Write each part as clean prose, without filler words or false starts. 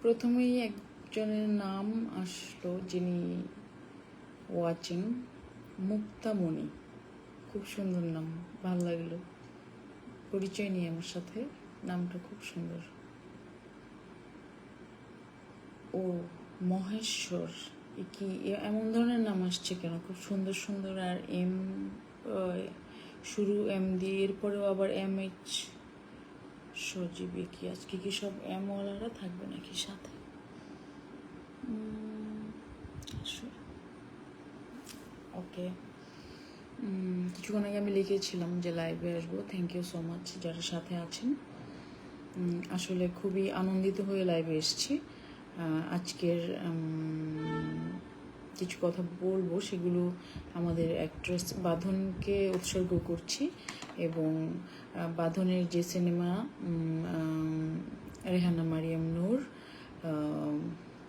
প্রথমেই একজনের নাম আসলো যিনি ওয়াচিং, মুক্তামণি। খুব সুন্দর নাম, ভালো লাগলো। পরিচয় নিয়ে আমার সাথে, নামটা খুব সুন্দর। ও মহেশ্বর, কি এমন ধরনের নাম আসছে কেন? খুব সুন্দর সুন্দর। আর এম শুরু এম দিয়ে, এরপরেও আবার MH। সজীবী কি আজকে কি সব ওয়ালারা থাকবে নাকি সাথে? ওকে, কিছুক্ষণ আগে আমি লিখেছিলাম যে লাইভে আসবো। থ্যাংক ইউ সো মাচ যারা সাথে আছেন। আসলে খুবই আনন্দিত হয়ে লাইভে এসেছি। আজকের কিছু কথা বলবো, সেগুলো আমাদের অ্যাক্ট্রেস বাঁধনকে উৎসর্গ করছি, এবং বাঁধনের যে সিনেমা রেহানা মারিয়াম নূর,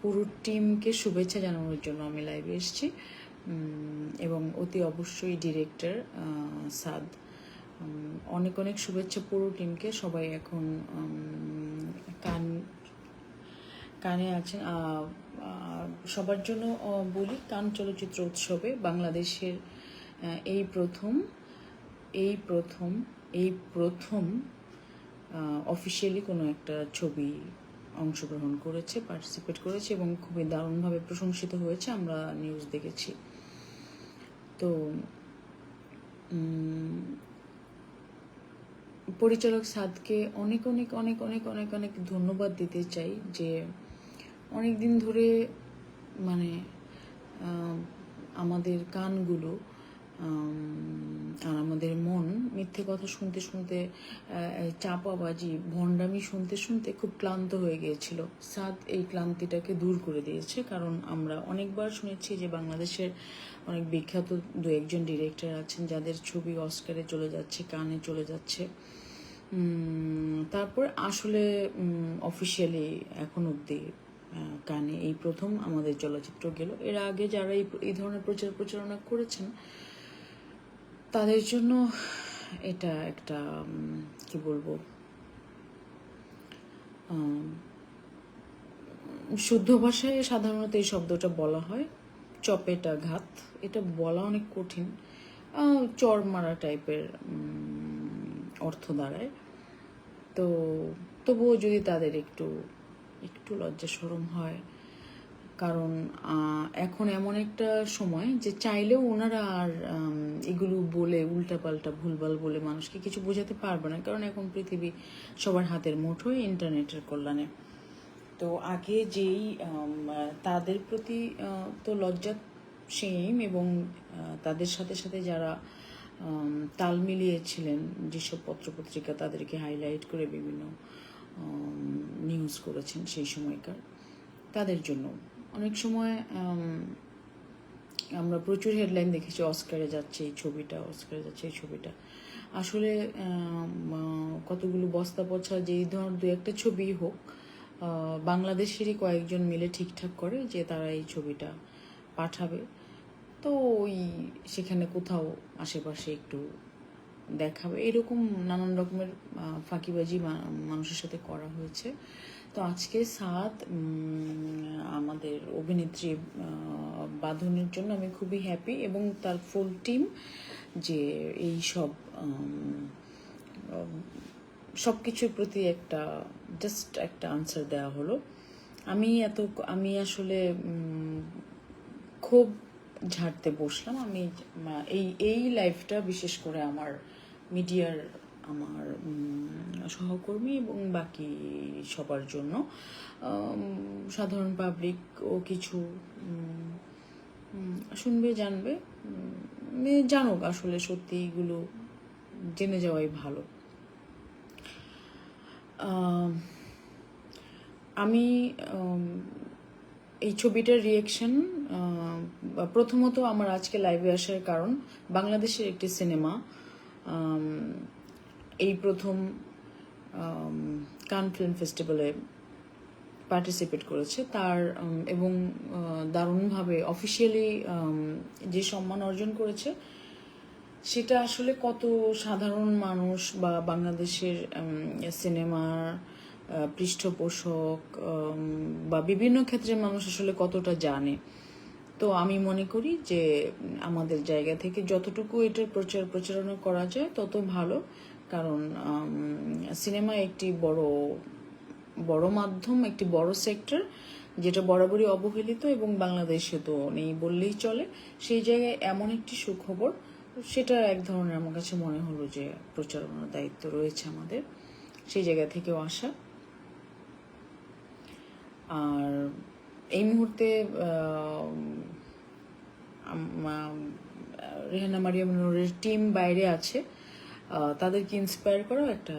পুরো টিমকে শুভেচ্ছা জানানোর জন্য আমি লাইভে এসেছি, এবং অতি অবশ্যই ডিরেক্টর সাদ। অনেক অনেক শুভেচ্ছা পুরো টিমকে। সবাই এখন কানে আছেন। সবার জন্য বলি, কান চলচ্চিত্র উৎসবে বাংলাদেশের এই প্রথম অফিসিয়ালি কোনো একটা ছবি অংশগ্রহণ করেছে, পার্টিসিপেট করেছে, এবং খুবই দারুণভাবে প্রশংসিত হয়েছে, আমরা নিউজ দেখেছি। তো পরিচালক সাদকে অনেক অনেক অনেক অনেক অনেক অনেক ধন্যবাদ দিতে চাই, যে অনেক দিন ধরে মানে আমাদের কানগুলো আর আমাদের মন মিথ্যে কথা শুনতে শুনতে, চাপাবাজি, ভণ্ডামি শুনতে শুনতে খুব ক্লান্ত হয়ে গিয়েছিল। সাদ এই ক্লান্তিটাকে দূর করে দিয়েছে। কারণ আমরা অনেকবার শুনেছি যে বাংলাদেশের অনেক বিখ্যাত দু একজন ডিরেক্টর আছেন যাদের ছবি অস্কারে চলে যাচ্ছে, কানে চলে যাচ্ছে। তারপর আসলে অফিসিয়ালি এখন অবধি কানে এই প্রথম আমাদের চলচ্চিত্র গেল। এর আগে যারা এই ধরনের প্রচারণা করেছেন তাদের জন্য এটা একটা কি বলবো, শুদ্ধ ভাষায় সাধারণত এই শব্দটা বলা হয় চপেটাঘাত। এটা বলা অনেক কঠিন, চর মারা টাইপের অর্থ দাঁড়ায়। তো তবুও যদি তাদের একটু লজ্জা শরম হয়, কারণ এখন এমন একটা সময় যে চাইলেও ওনারা আর এগুলো বলে উল্টাপাল্টা ভুলভাল বলে মানুষকে কিছু বোঝাতে পারবে না, কারণ এখন পৃথিবী সবার হাতের মুঠোয়, ইন্টারনেটের কল্যাণে। তো আগে যেই তাদের প্রতি তো লজ্জা সেম, এবং তাদের সাথে সাথে যারা তাল মিলিয়েছিলেন যেসব পত্রপত্রিকা তাদেরকে হাইলাইট করে বিভিন্ন নিউজ করেছেন সেই সময়কার, তাদের জন্য অনেক সময় আমরা প্রচুর হেডলাইন দেখেছি, অস্কারে যাচ্ছে এই ছবিটা, অস্কারে যাচ্ছে এই ছবিটা। আসলে কতগুলো বস্তা পচা যেই ধর দু একটা ছবি হোক, বাংলাদেশেরই কয়েকজন মিলে ঠিকঠাক করে যে তারা এই ছবিটা পাঠাবে। তো ওই সেখানে কোথাও আশেপাশে একটু দেখাবে, এরকম নানান রকমের ফাঁকিবাজি মানুষের সাথে করা হয়েছে। তো আজকে সাদ আমাদের অভিনেত্রী বাঁধনের জন্য আমি খুবই হ্যাপি, এবং তার ফুল টিম, যে এই সব কিছুর প্রতি জাস্ট একটা আনসার দেওয়া হলো। আমি আসলে খুব ঝাড়তে বসলাম। আমি এই লাইফটা বিশেষ করে আমার মিডিয়ার, আমার সহকর্মী এবং বাকি সবার জন্য, সাধারণ পাবলিক ও কিছু শুনবে, জানবে, জানুক, আসলে সত্যি এগুলো জেনে যাওয়াই ভালো। আমি এই ছবিটার রিয়েকশন, প্রথমত আমার আজকে লাইভে আসার কারণ, বাংলাদেশের একটি সিনেমা এই প্রথম কান ফিল্ম ফেস্টিভ্যালে পার্টিসিপেট করেছে তার এবং দারুণভাবে অফিসিয়ালি যে সম্মান অর্জন করেছে সেটা আসলে কত সাধারণ মানুষ বা বাংলাদেশের সিনেমার পৃষ্ঠপোষক বা বিভিন্ন ক্ষেত্রের মানুষ আসলে কতটা জানে। তো আমি মনে করি যে আমাদের জায়গা থেকে যতটুকু এটার প্রচারণা করা যায় তত ভালো, কারণ সিনেমা একটি বড় মাধ্যম, একটি বড় সেক্টর যেটা বরাবরই অবহেলিত এবং বাংলাদেশে তো নেই বললেই চলে। সেই জায়গায় এমন একটি সুখবর, সেটা এক ধরনের আমার কাছে মনে হলো যে প্রচারণার দায়িত্ব রয়েছে আমাদের, সেই জায়গা থেকেও আসা। আর এই মুহূর্তে রেহানা মারিয়াম নূরের টিম বাইরে আছে, তাদেরকে ইন্সপায়ার করাও একটা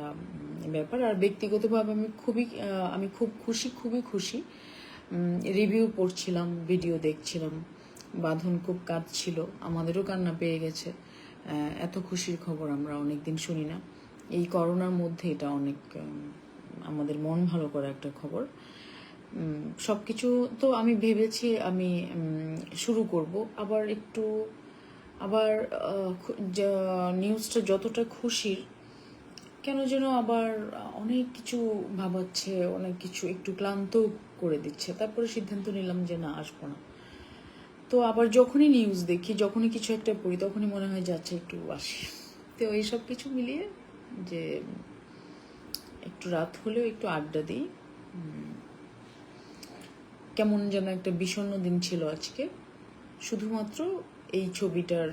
ব্যাপার। আর ব্যক্তিগতভাবে আমি খুবই খুশি। রিভিউ পড়ছিলাম, ভিডিও দেখছিলাম, বাঁধন খুব কাঁদছিল, আমাদেরও কান্না পেয়ে গেছে। এত খুশির খবর আমরা অনেকদিন শুনি না। এই করোনার মধ্যে এটা অনেক আমাদের মন ভালো করা একটা খবর। সবকিছু তো আমি ভেবেছি আমি শুরু করব আবার নিউজটা যতটা খুশির, কেন যেন আবার অনেক কিছু ভাবাচ্ছে, অনেক কিছু একটু ক্লান্ত করে দিচ্ছে। তারপরে সিদ্ধান্ত নিলাম যে না, আসবো না। তো আবার যখনই নিউজ দেখি, যখনই কিছু একটা পড়ি, তখনই মনে হয় যাচ্ছে একটু আসি। তো এইসব কিছু মিলিয়ে যে একটু রাত হলেও একটু আড্ডা দিই। কেমন যেন একটা বিষণ্ণ দিন ছিল আজকে, শুধুমাত্র এই ছবিটার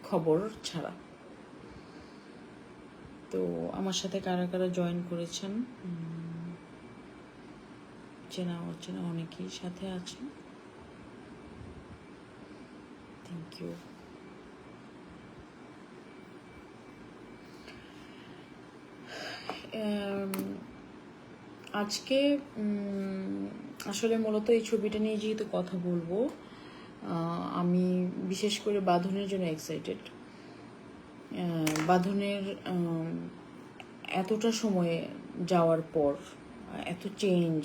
খবর ছাড়া। তো আমার সাথে কারা কারা জয়েন করেছেন, চেনা অচেনা অনেকেই সাথে আছেন, থ্যাংক ইউ। আজকে আসলে মূলত এই ছবিটা নিয়ে যেহেতু কথা বলবো, আমি বিশেষ করে বাঁধনের জন্য এক্সাইটেড। বাঁধনের এতটা সময়ে যাওয়ার পর এত চেঞ্জ,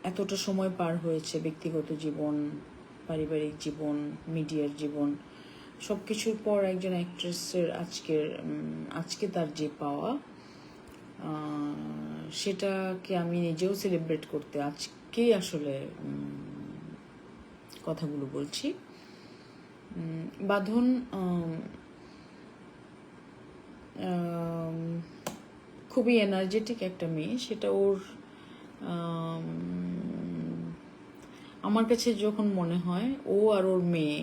এতটা সময় পার হয়েছে, ব্যক্তিগত জীবন, পারিবারিক জীবন, মিডিয়ার জীবন, সব কিছুর পর একজন অ্যাক্ট্রেসের আজকে তার যে পাওয়া, সেটাকে আমি নিজেও সেলিব্রেট করতে আজকেই আসলে কথাগুলো বলছি। বাঁধন খুবই এনার্জেটিক একটা মেয়ে, সেটা ওর আমার কাছে যখন মনে হয় ও আর ওর মেয়ে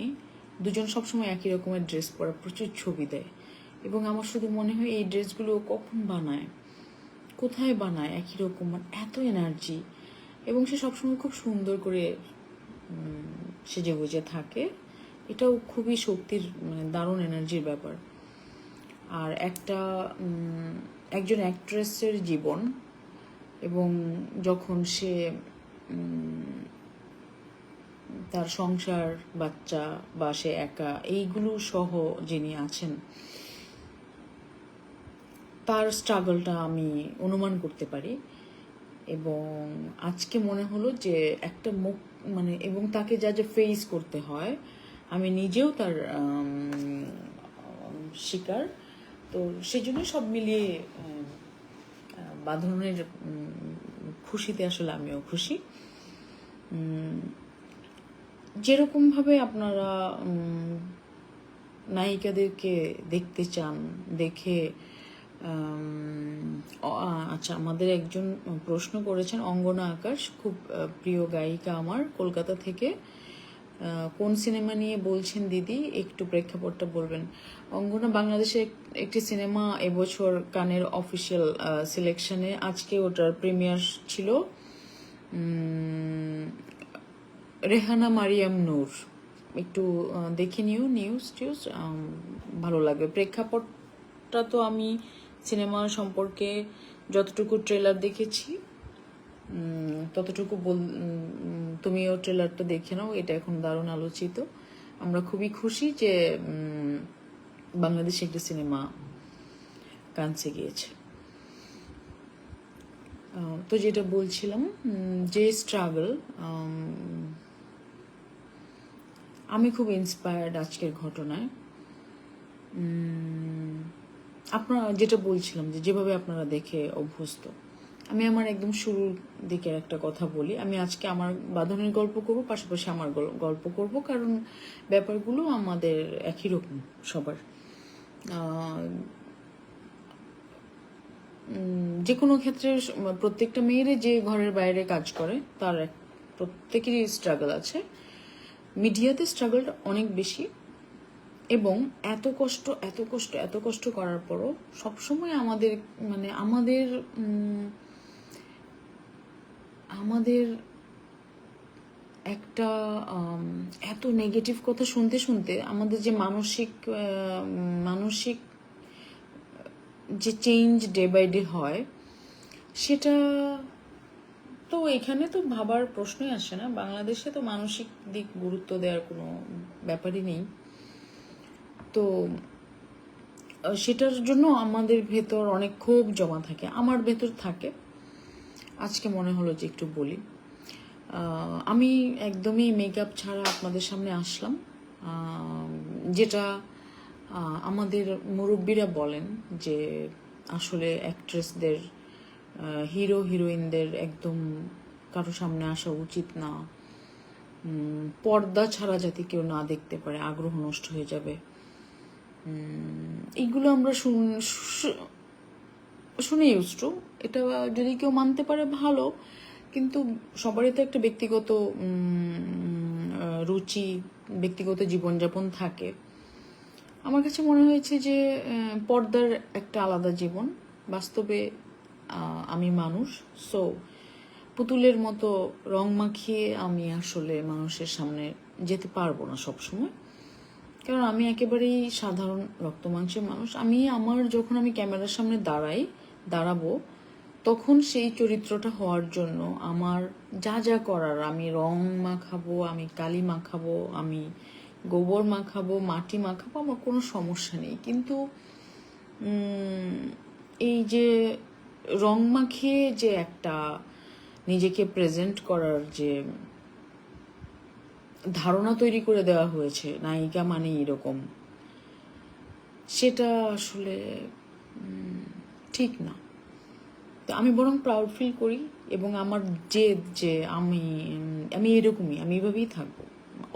দুজন সবসময় একই রকমের ড্রেস পরা, প্রচুর ছবি দেয়, এবং আমার শুধু মনে হয় এই ড্রেসগুলো কখন বানায়, কোথায় বানায়, একই রকম, মানে এত এনার্জি। এবং সে সবসময় খুব সুন্দর করে সেজে গুজে থাকে, এটাও খুবই শক্তির, মানে দারুণ এনার্জির ব্যাপার। আর একজন অ্যাক্ট্রেসের জীবন, এবং যখন সে তার সংসার, বাচ্চা বা সে একা, এইগুলো সহ যিনি আছেন, তার স্ট্রাগলটা আমি অনুমান করতে পারি। এবং আজকে মনে হলো যে একটা মানে এবং তাকে যা যা ফেস করতে হয়, আমি নিজেও তার শিকার। তো সেজন্য সব মিলিয়ে বাঁধনের খুশিতে আসলে আমিও খুশি। যেরকমভাবে আপনারা নায়িকাদেরকে দেখতে চান, দেখে আচ্ছা, আমাদের একজন প্রশ্ন করেছেন, অঙ্গনা আকাশ, খুব প্রিয় গায়িকা আমার, কলকাতা থেকে। কোন সিনেমা নিয়ে বলছেন দিদি, একটু প্রেক্ষাপটটা বলবেন। অঙ্গনা বাংলাদেশে একটি সিনেমা এবছর কানের অফিসিয়াল সিলেকশনে, আজকে ওটার প্রিমিয়ার ছিল, রেহানা মারিয়াম নূর। একটু দেখে নিও নিউজ ভালো লাগবে। প্রেক্ষাপটটা তো আমি সিনেমা সম্পর্কে যতটুকু ট্রেলার দেখেছি ততটুকু তুমিও ট্রেলারটা দেখে নাও, এটা এখন দারুণ আলোচিত। আমরা খুবই খুশি যে বাংলাদেশে একটি সিনেমা কানসে গিয়েছে। তো যেটা বলছিলাম, যে স্ট্রাগল, আমি খুব ইন্সপায়ার্ড আজকের ঘটনায়। আপনারা যেটা বলছিলাম যে যেভাবে আপনারা দেখে অভ্যস্ত, আমি আমার একদম শুরুর দিকের একটা কথা বলি। আমি আজকে আমার বাঁধনের গল্প করব, পাশাপাশি আমার গল্প করব, কারণ ব্যাপারগুলো আমাদের একই রকম সবার। যে কোনো ক্ষেত্রে প্রত্যেকটা মেয়েরে যে ঘরের বাইরে কাজ করে তার প্রত্যেকেরই স্ট্রাগল আছে। মিডিয়াতে স্ট্রাগলটা অনেক বেশি, এবং এত কষ্ট এত কষ্ট এত কষ্ট করার পরও সবসময় আমাদের মানে আমাদের আমাদের একটা এত নেগেটিভ কথা শুনতে শুনতে আমাদের যে মানসিক যে চেঞ্জ ডে বাই ডে হয়, সেটা তো এখানে তো ভাবার প্রশ্নই আসে না। বাংলাদেশে তো মানসিক দিক গুরুত্ব দেওয়ার কোনো ব্যাপারই নেই। তো সেটার জন্য আমাদের ভেতর অনেক ক্ষোভ জমা থাকে, আমার ভেতর থাকে। আজকে মনে হলো যে একটু বলি। আমি একদমই মেকআপ ছাড়া আপনাদের সামনে আসলাম, যেটা আমাদের মুরব্বীরা বলেন যে আসলে অ্যাক্ট্রেসদের, হিরো হিরোইনদের একদম কারো সামনে আসা উচিত না, পর্দা ছাড়া যাতে কেউ না দেখতে পারে, আগ্রহ নষ্ট হয়ে যাবে। এইগুলো আমরা শুনে ইউজড টু। এটা যদি কেউ মানতে পারে ভালো, কিন্তু সবারই তো একটা ব্যক্তিগত রুচি, ব্যক্তিগত জীবনযাপন থাকে। আমার কাছে মনে হয়েছে যে পর্দার একটা আলাদা জীবন, বাস্তবে আমি মানুষ। সো পুতুলের মতো রং মাখিয়ে আমি আসলে মানুষের সামনে যেতে পারবো না সবসময়, কারণ আমি একেবারেই সাধারণ রক্ত মাংসের মানুষ। যখন আমি ক্যামেরার সামনে দাঁড়াবো, তখন সেই চরিত্রটা হওয়ার জন্য আমার যা যা করার, আমি রং মাখাবো, আমি কালি মাখাবো, আমি গোবর মাখাবো, মাটি মাখাবো, আমার কোনো সমস্যা নেই। কিন্তু এই যে রং মাখিয়ে যে একটা নিজেকে প্রেজেন্ট করার যে ধারণা তৈরি করে দেওয়া হয়েছে নায়িকা মানে এরকম, সেটা আসলে ঠিক না। তো আমি বরং প্রাউড ফিল করি, এবং আমার যে আমি এরকমই, আমি এভাবেই থাকবো।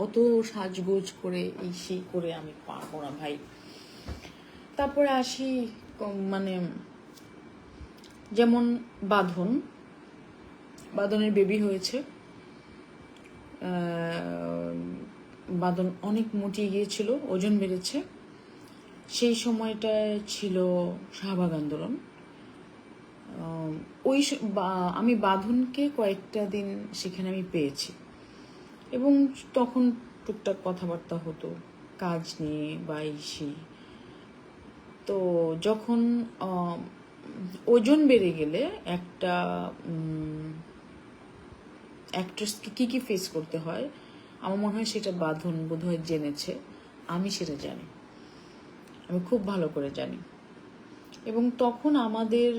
অত সাজগোজ করে এই সেই করে আমি পারবো না ভাই। তারপরে আসি মানে যেমন বাঁধনের বেবি হয়েছে। বাঁধন অনেক মুটিয়ে গিয়েছিল, ওজন বেড়েছে। সেই সময়টা ছিল শাহবাগ আন্দোলন। আমি বাঁধনকে কয়েকটা দিন সেখানে আমি পেয়েছি, এবং তখন টুকটাক কথাবার্তা হতো কাজ নিয়ে বা সেই। তো যখন ওজন বেড়ে গেলে একটা অ্যাক্ট্রেসকে কী ফেস করতে হয়, আমার মনে হয় সেটা বাঁধন বোধহয় জেনেছে। আমি সেটা জানি, আমি খুব ভালো করে জানি। এবং তখন আমাদের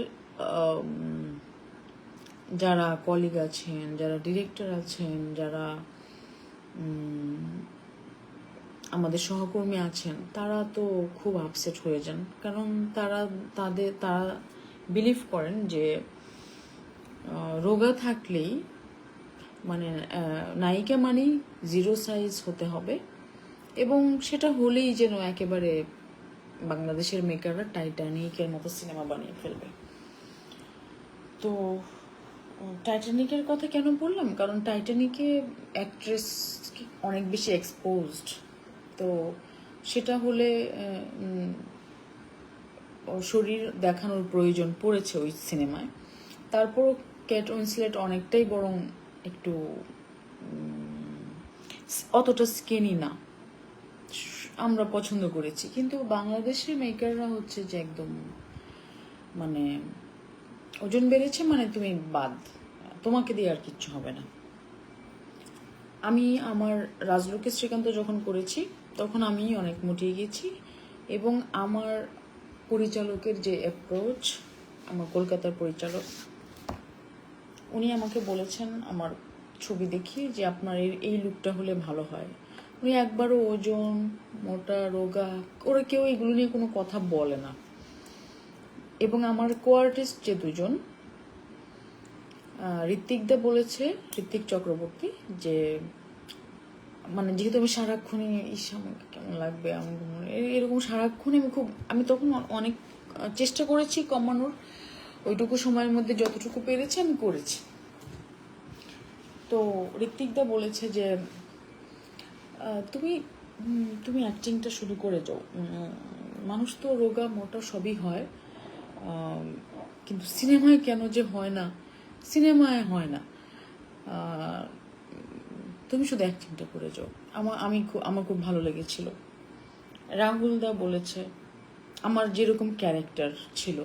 যারা কলিগ আছেন, যারা ডিরেক্টর আছেন, যারা আমাদের সহকর্মী আছেন, তারা তো খুব আপসেট হয়ে যান, কারণ তারা বিলিভ করেন যে রোগা থাকলেই মানে নায়িকা মানেই জিরো সাইজ হতে হবে, এবং সেটা হলেই যেন একেবারে বাংলাদেশের মেকাররা টাইটানিকের মতো সিনেমা বানিয়ে ফেলবে। তো টাইটানিকের কথা কেন বললাম, কারণ টাইটানিকে অ্যাক্ট্রেস অনেক বেশি এক্সপোজড। তো সেটা হলে শরীর দেখানোর প্রয়োজন পড়েছে ওই সিনেমায়। তারপরও কেট উইন্সলেট অনেকটাই বরং একটু অতটা স্কিনি না, আমরা পছন্দ করেছি। কিন্তু বাংলাদেশের মেকাররা হচ্ছে যে একদম মানে ওজন বেড়েছে মানে তুমি বাদ, তোমাকে দিয়ে আর কিচ্ছু হবে না। আমি আমার রাজলক্ষ্মী শ্রীকান্ত যখন করেছি তখন আমি অনেক মুটিয়ে গেছি, এবং আমার পরিচালকের যে অ্যাপ্রোচ, আমার কলকাতার পরিচালক, উনি আমাকে বলেছেন আমার ছবি দেখি যে আপনার এই লুকটা হলে ভালো হয়। উনি একবারও ওজন, মোটা, রোগা, ওরা কেউ এগুলো নিয়ে কোনো কথা বলে না। এবং আমার কো-আর্টিস্ট যে দুজন, ঋত্বিকদা বলেছে, ঋত্বিক চক্রবর্তী, যে মানে যেহেতু আমি সারাক্ষণই আমাকে কেমন লাগবে এরকম সারাক্ষণই আমি তখন অনেক চেষ্টা করেছি কমানোর, ওইটুকু সময়ের মধ্যে যতটুকু পেরেছি আমি করেছি। তো ঋত্বিকদা বলেছে যে তুমি তুমি অ্যাক্টিংটা শুরু করে যাও, মানুষ তো রোগা মোটা সবই হয়, কিন্তু সিনেমায় কেন যে হয় না, সিনেমায় হয় না, তুমি শুধু অ্যাক্টিংটা করে যাও। আমার খুব ভালো লেগেছিল। রাহুল দা বলেছে আমার যেরকম ক্যারেক্টার ছিল,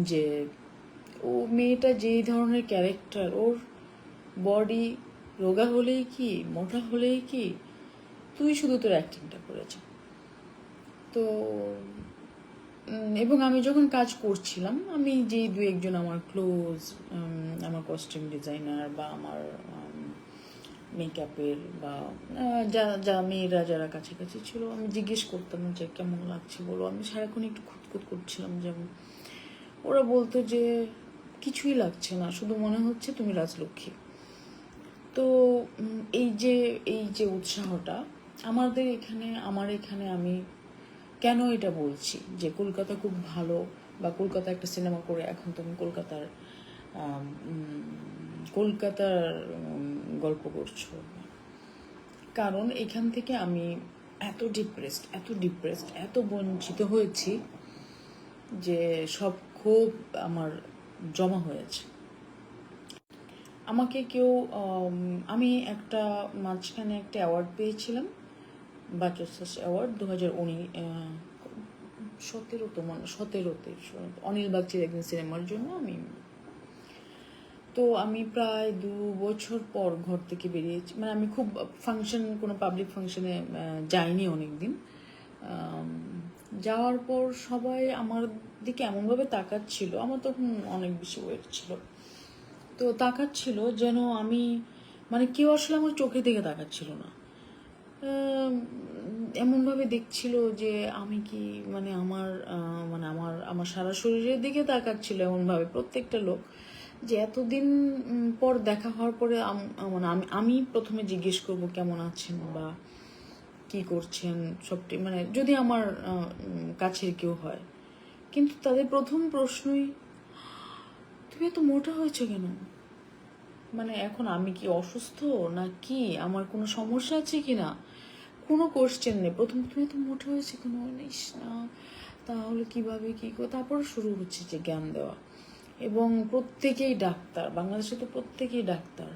যে ও মেয়েটা যেই ধরনের ক্যারেক্টার, ওর বডি রোগা হলেই কি মোটা হলেই কি, তুই শুধু তোর অ্যাক্টিংটা করেছ। তো এবং আমি যখন কাজ করছিলাম, আমি যেই দু একজন আমার ক্লোজ, আমার কস্টিউম ডিজাইনার বা আমার মেকআপের বা যা মেয়েরা যারা কাছাকাছি ছিল, আমি জিজ্ঞেস করতাম যে কেমন লাগছে বলো। আমি সারাক্ষণ একটু খুঁতখুত করছিলাম, যেমন ওরা বলতো যে কিছুই লাগছে না, শুধু মনে হচ্ছে তুমি রাজলক্ষ্মী। তো এই যে উৎসাহটা আমার এখানে আমি কেন এটা বলছি যে কলকাতা খুব ভালো, বা কলকাতা একটা সিনেমা করে এখন তুমি কলকাতার গল্প করছো, কারণ এখান থেকে আমি এত ডিপ্রেসড এত বঞ্চিত হয়েছি যে সব ক্ষোভ আমার জমা হয়েছে। আমাকে কেউ আমি মাঝখানে একটা অ্যাওয়ার্ড পেয়েছিলাম, বাটারসাস অ্যাওয়ার্ড 2017-তে অনিল বাগচির একদিন সিনেমার জন্য। আমি প্রায় 2 বছর পর ঘর থেকে বেরিয়েছি, মানে আমি খুব কোনো পাবলিক ফাংশনে যাইনি অনেকদিন। যাওয়ার পর সবাই আমার দিকে এমনভাবে তাকাচ্ছিল, আমার তখন অনেক বেশি ওয়েট ছিল, তো তাকাচ্ছিল যেন আমি, মানে কেউ আসলে আমার চোখের দিকে তাকাচ্ছিল না, এমনভাবে দেখছিল যে আমি কি আমার সারা শরীরের দিকে তাকাচ্ছিল এমনভাবে প্রত্যেকটা লোক, যে এতদিন পর দেখা হওয়ার পরে আমি প্রথমে জিজ্ঞেস করব কেমন আছেন বা কি করছেন সবটি, মানে যদি আমার কাছের কেউ হয়, কিন্তু তাদের প্রথম প্রশ্নই তুমি এত মোটা হয়েছে কেন। মানে এখন আমি কি অসুস্থ না কি, আমার কোনো সমস্যা আছে কি না, কোনো কোশ্চেন নেই। প্রথম তুমি তো মোটা হয়েছে কেন, নিস না তাহলে কিভাবে কি করে, তারপর শুরু হচ্ছে যে জ্ঞান দেওয়া। এবং প্রত্যেকেই ডাক্তার, বাংলাদেশে তো প্রত্যেকেই ডাক্তার,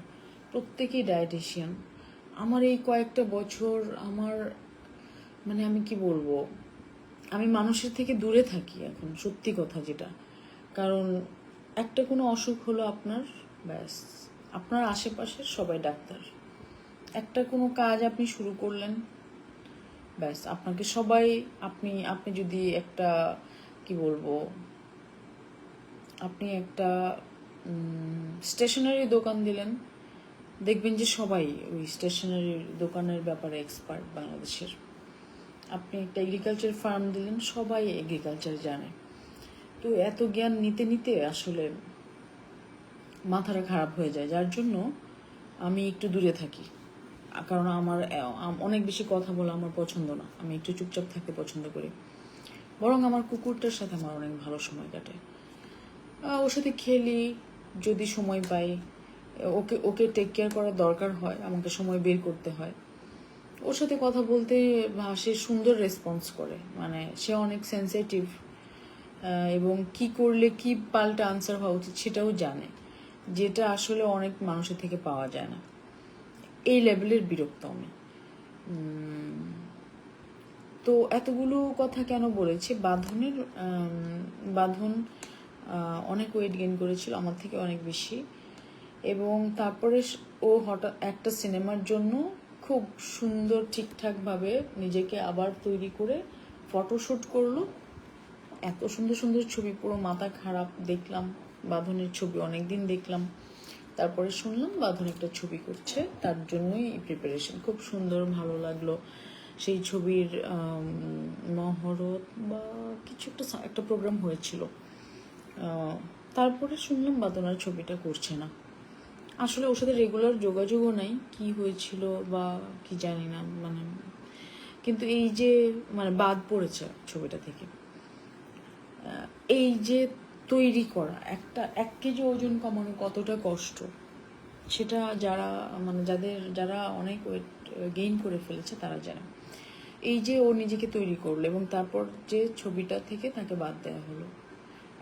প্রত্যেকেই ডায়েটিশিয়ান। আমার এই কয়েকটা বছর আমি কি বলবো, আমি মানুষের থেকে দূরে থাকি এখন, সত্যি কথা যেটা। কারণ একটা কোনো অসুখ হলো আপনার, ব্যাস আপনার আশেপাশের সবাই ডাক্তার। একটা কোনো কাজ আপনি শুরু করলেন, ব্যাস আপনাকে সবাই, আপনি যদি একটা কি বলবো, আপনি একটা স্টেশনারি দোকান দিলেন, দেখবেন যে সবাই ওই স্টেশনারি দোকানের ব্যাপারে এক্সপার্ট বাংলাদেশের। আপনি একটা এগ্রিকালচার ফার্ম দিলেন, সবাই এগ্রিকালচার জানে। তো এত জ্ঞান নিতে নিতে আসলে মাথাটা খারাপ হয়ে যায়, যার জন্য আমি একটু দূরে থাকি। কারণ আমার অনেক বেশি কথা বলা আমার পছন্দ না, আমি একটু চুপচাপ থাকতে পছন্দ করি। বরং আমার কুকুরটার সাথে আমার অনেক ভালো সময় কাটে, ওর সাথে খেলি যদি সময় পাই, ওকে টেক কেয়ার করার দরকার হয়, আমাকে সময় বের করতে হয়। ওর সাথে কথা বলতে সে সুন্দর রেসপন্স করে, মানে সে অনেক সেন্সিটিভ, এবং কি করলে কি পাল্টা আনসার হওয়া উচিত সেটাও জানে, যেটা আসলে অনেক মানুষের থেকে পাওয়া যায় না। এই লেভেলের বিরক্ত আমি। তো এতগুলো কথা কেন বলেছি, বাঁধন অনেক ওয়েট গেইন করেছিল আমার থেকে অনেক বেশি, এবং তারপরে ও হঠাৎ একটা সিনেমার জন্য খুব সুন্দর ঠিকঠাকভাবে নিজেকে আবার তৈরি করে ফটোশ্যুট করলো। এত সুন্দর সুন্দর ছবি, পুরো মাথা খারাপ দেখলাম, বাঁধনের ছবি অনেকদিন দেখলাম। তারপরে শুনলাম বাঁধন একটা ছবি করছে, তার জন্যই প্রিপারেশন। খুব সুন্দর, ভালো লাগলো। সেই ছবির মহরত বা কিছু একটা প্রোগ্রাম হয়েছিল। তারপরে শুনলাম বাঁধন আর ছবিটা করছে না। আসলে ওর সাথে রেগুলার যোগাযোগও নাই, কি হয়েছিল বা কি জানি না, মানে কিন্তু এই যে মানে বাদ পড়েছে ছবিটা থেকে। এই যে তৈরি করা একটা 1 কেজি ওজন কমানো কতটা কষ্ট, সেটা যারা মানে যারা অনেক ওয়েট গেইন করে ফেলেছে তারা জানে। এই যে ও নিজেকে তৈরি করলো এবং তারপর যে ছবিটা থেকে তাকে বাদ দেওয়া হলো,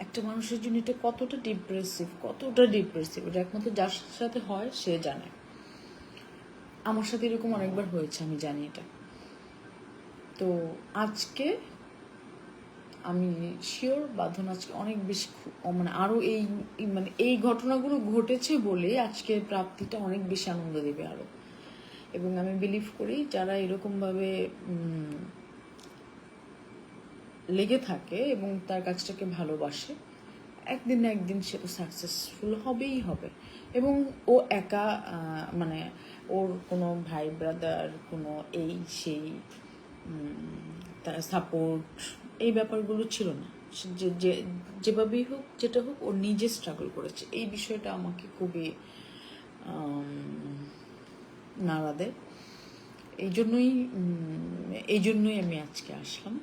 একটা মানুষের জন্য এটা কতটা ডিপ্রেসিভ, এটা একমাত্র যার সাথে হয় সে জানে। আমার সাথে এরকম অনেকবার হয়েছে, আমি জানি এটা। তো আজকে আমি শিওর বাঁধন আজকে অনেক বেশি মানে আরও মানে এই ঘটনাগুলো ঘটেছে বলে আজকে প্রাপ্তিটা অনেক বেশি আনন্দ দেবে আরও। এবং আমি বিলিভ করি যারা এরকমভাবে লেগে থাকে এবং তার কাজটাকে ভালোবাসে, একদিন না একদিন সে তো সাকসেসফুল হবেই হবে। এবং ও একা মানে ওর কোনো ভাই ব্রাদার, কোনো এই সেই তার সাপোর্ট, এই ব্যাপারগুলো ছিল না। যেভাবেই হোক যেটা হোক ও নিজে স্ট্রাগল করেছে, এই বিষয়টা আমাকে খুবই নাড়া দেয়। এই জন্যই আমি আজকে আসলাম।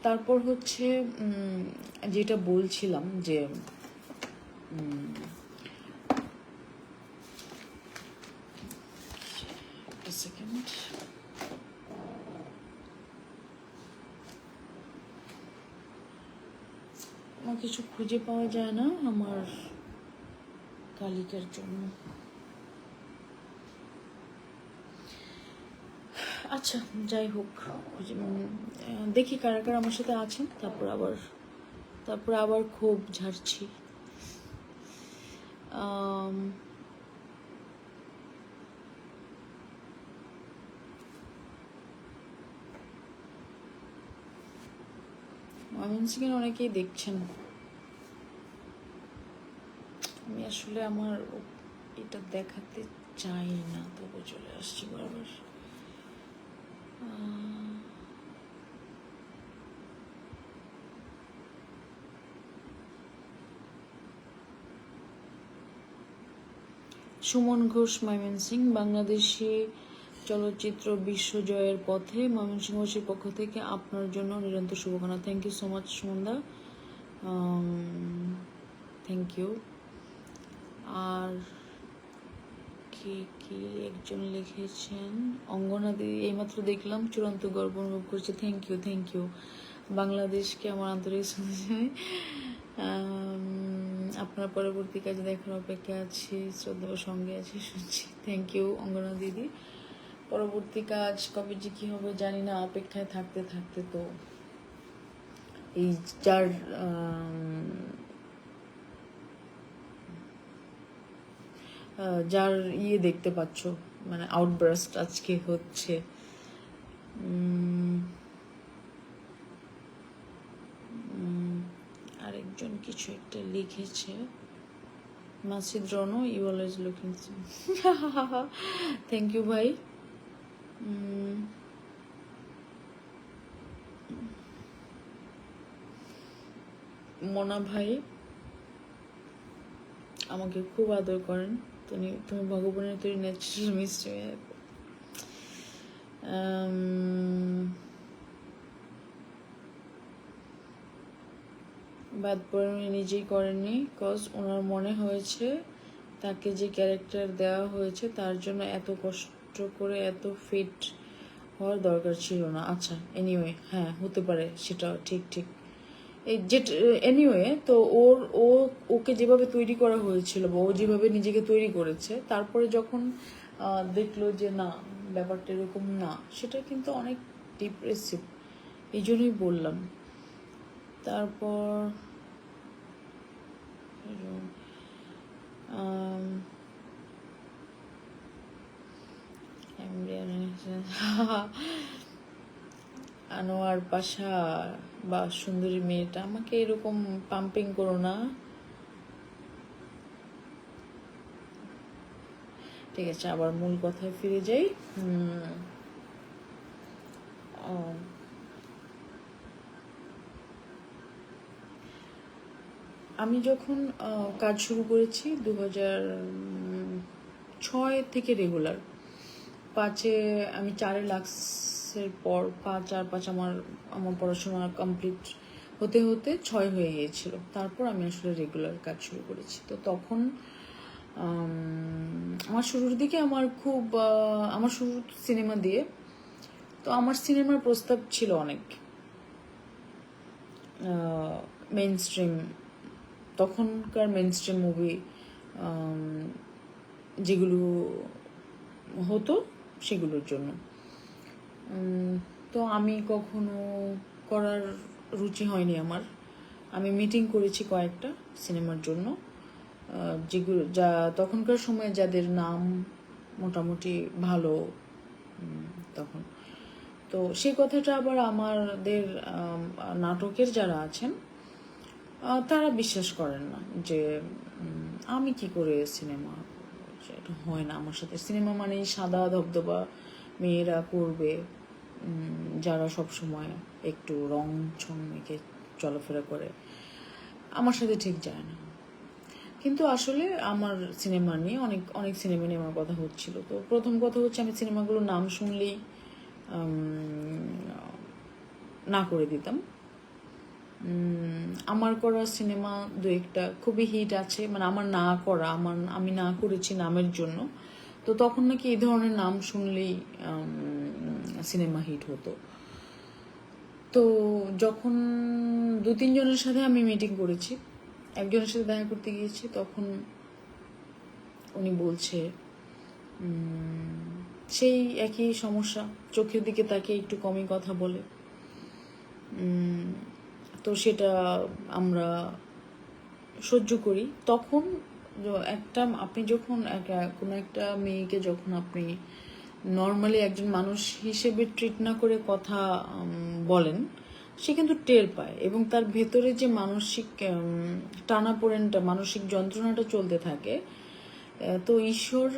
তারপর হচ্ছে যেটা বলছিলাম যে সেকেন্ড, আমার কিছু খুঁজে পাওয়া যায় না আমার তালিকার জন্য। আচ্ছা যাই হোক, দেখি কারা কারা আমার সাথে আছেন, তারপর আবার ক্ষোভ ঝাড়ছি। ময়মনসিংহের অনেকেই দেখছেন। আমি আসলে আমার এটা দেখাতে চাই না, তবে চলে আসছি বারবার। সুমন ঘোষ, ময়মনসিংহ। বাংলাদেশি চলচ্চিত্র বিশ্বজয়ের পথে ময়মনসিংহবাসীর পক্ষ থেকে আপনার জন্য নিরন্তর শুভকামনা। থ্যাংক ইউ সো মাচ সুমনদা, থ্যাংক ইউ। আর কি একজন লিখেছেন, অঙ্গনা দিদি, এইমাত্র দেখলাম, চূড়ান্ত গর্ব অনুভব করছে। Thank you. বাংলাদেশকে আমার আন্তরিক আপনার পরবর্তী কাজে দেখার অপেক্ষা আছি, শ্রদ্ধা সঙ্গে আছি, শুনছি। থ্যাংক ইউ অঙ্গনা দিদি। পরবর্তী কাজ কবে যে কি হবে জানি না, অপেক্ষায় থাকতে থাকতে তো এই যার দেখতে পাচ্ছ, মানে আউটব্রাস্ট আজকে হচ্ছে। আরেকজন কিছু একটা লিখেছে, মাসিদ রনো, you always looking. Thank you ভাই। মনা ভাই আমাকে খুব আদর করেন, তুমি ভগবানের তৈরি ন্যাচারাল মিষ্টি। বাদ পড়ে নিজেই করেননি, কজ ওনার মনে হয়েছে তাকে যে ক্যারেক্টার দেওয়া হয়েছে তার জন্য এত কষ্ট করে এত ফিট হওয়ার দরকার ছিল না। আচ্ছা এনিওয়ে, হ্যাঁ হতে পারে, সেটা ঠিক। এই যেটা এনিওয়ে, তো ওকে যেভাবে তৈরি করা হয়েছিল বা ও যেভাবে নিজেকে তৈরি করেছে, তারপরে যখন দেখলো যে না ব্যাপারটা এরকম না, সেটা কিন্তু অনেক ডিপ্রেসিভ, এই জন্যই বললাম। তারপর আনোয়ার পাশা বা সুন্দরী মেয়েটা, আমাকে এরকম পাম্পিং করো না। ঠিক আছে, আবার মূল কথায় ফিরে যাই। আমি যখন কাজ শুরু করেছি 2006 থেকে রেগুলার, 5-এ আমি 4-এ লাক্সের পর 5 আমার পড়াশোনা কমপ্লিট হতে হতে 6 হয়ে গিয়েছিল। তারপর আমি আসলে রেগুলার কাজ শুরু করেছি। তো তখন আমার শুরুর দিকে আমার শুরু সিনেমা দিয়ে। তো আমার সিনেমার প্রস্তাব ছিল অনেক, মেইন স্ট্রিম, তখনকার মেইন স্ট্রিম মুভি যেগুলো হতো সেগুলোর জন্য। তো আমি কখনো করার রুচি হয়নি আমার। আমি মিটিং করেছি কয়েকটা সিনেমার জন্য, যেগুলো তখনকার সময়ে যাদের নাম মোটামুটি ভালো তখন। তো সেই কথাটা আবার আমাদের নাটকের যারা আছেন তারা বিশ্বাস করেন না যে আমি কি করে সিনেমা, এটা হয় না আমার সাথে। সিনেমা মানেই সাদা ধবধবা মেয়েরা করবে, যারা সব সময় একটু রং ছং মেখে চলাফেরা করে, আমার সাথে ঠিক যায় না। কিন্তু আসলে আমার সিনেমা নিয়ে অনেক সিনেমা নিয়ে আমার কথা হচ্ছিল। তো প্রথম কথা হচ্ছে, আমি সিনেমাগুলোর নাম শুনলেই না করে দিতাম। আমার করা সিনেমা 2-1টা খুবই হিট আছে, মানে আমি না করেছি নামের জন্য। তো তখন নাকি এই ধরনের নাম শুনলেই সিনেমা হিট হতো। তো যখন 2-3 জনের সাথে আমি মিটিং করেছি, একজনের সাথে দেখা করতে গিয়েছি, তখন উনি বলছে সেই একই সমস্যা, চোখের দিকে তাকে একটু কমই কথা বলে। তো সেটা আমরা সহ্য করি। তখন আপনি যখন কোনো একটা মেয়েকে যখন আপনি নর্মালি একজন মানুষ হিসেবে ট্রিট না করে কথা বলেন, সে কিন্তু টের পায়, এবং তার ভেতরে যে মানসিক টানাপোড়েনটা, মানসিক যন্ত্রণাটা চলতে থাকে। তো ঈশ্বর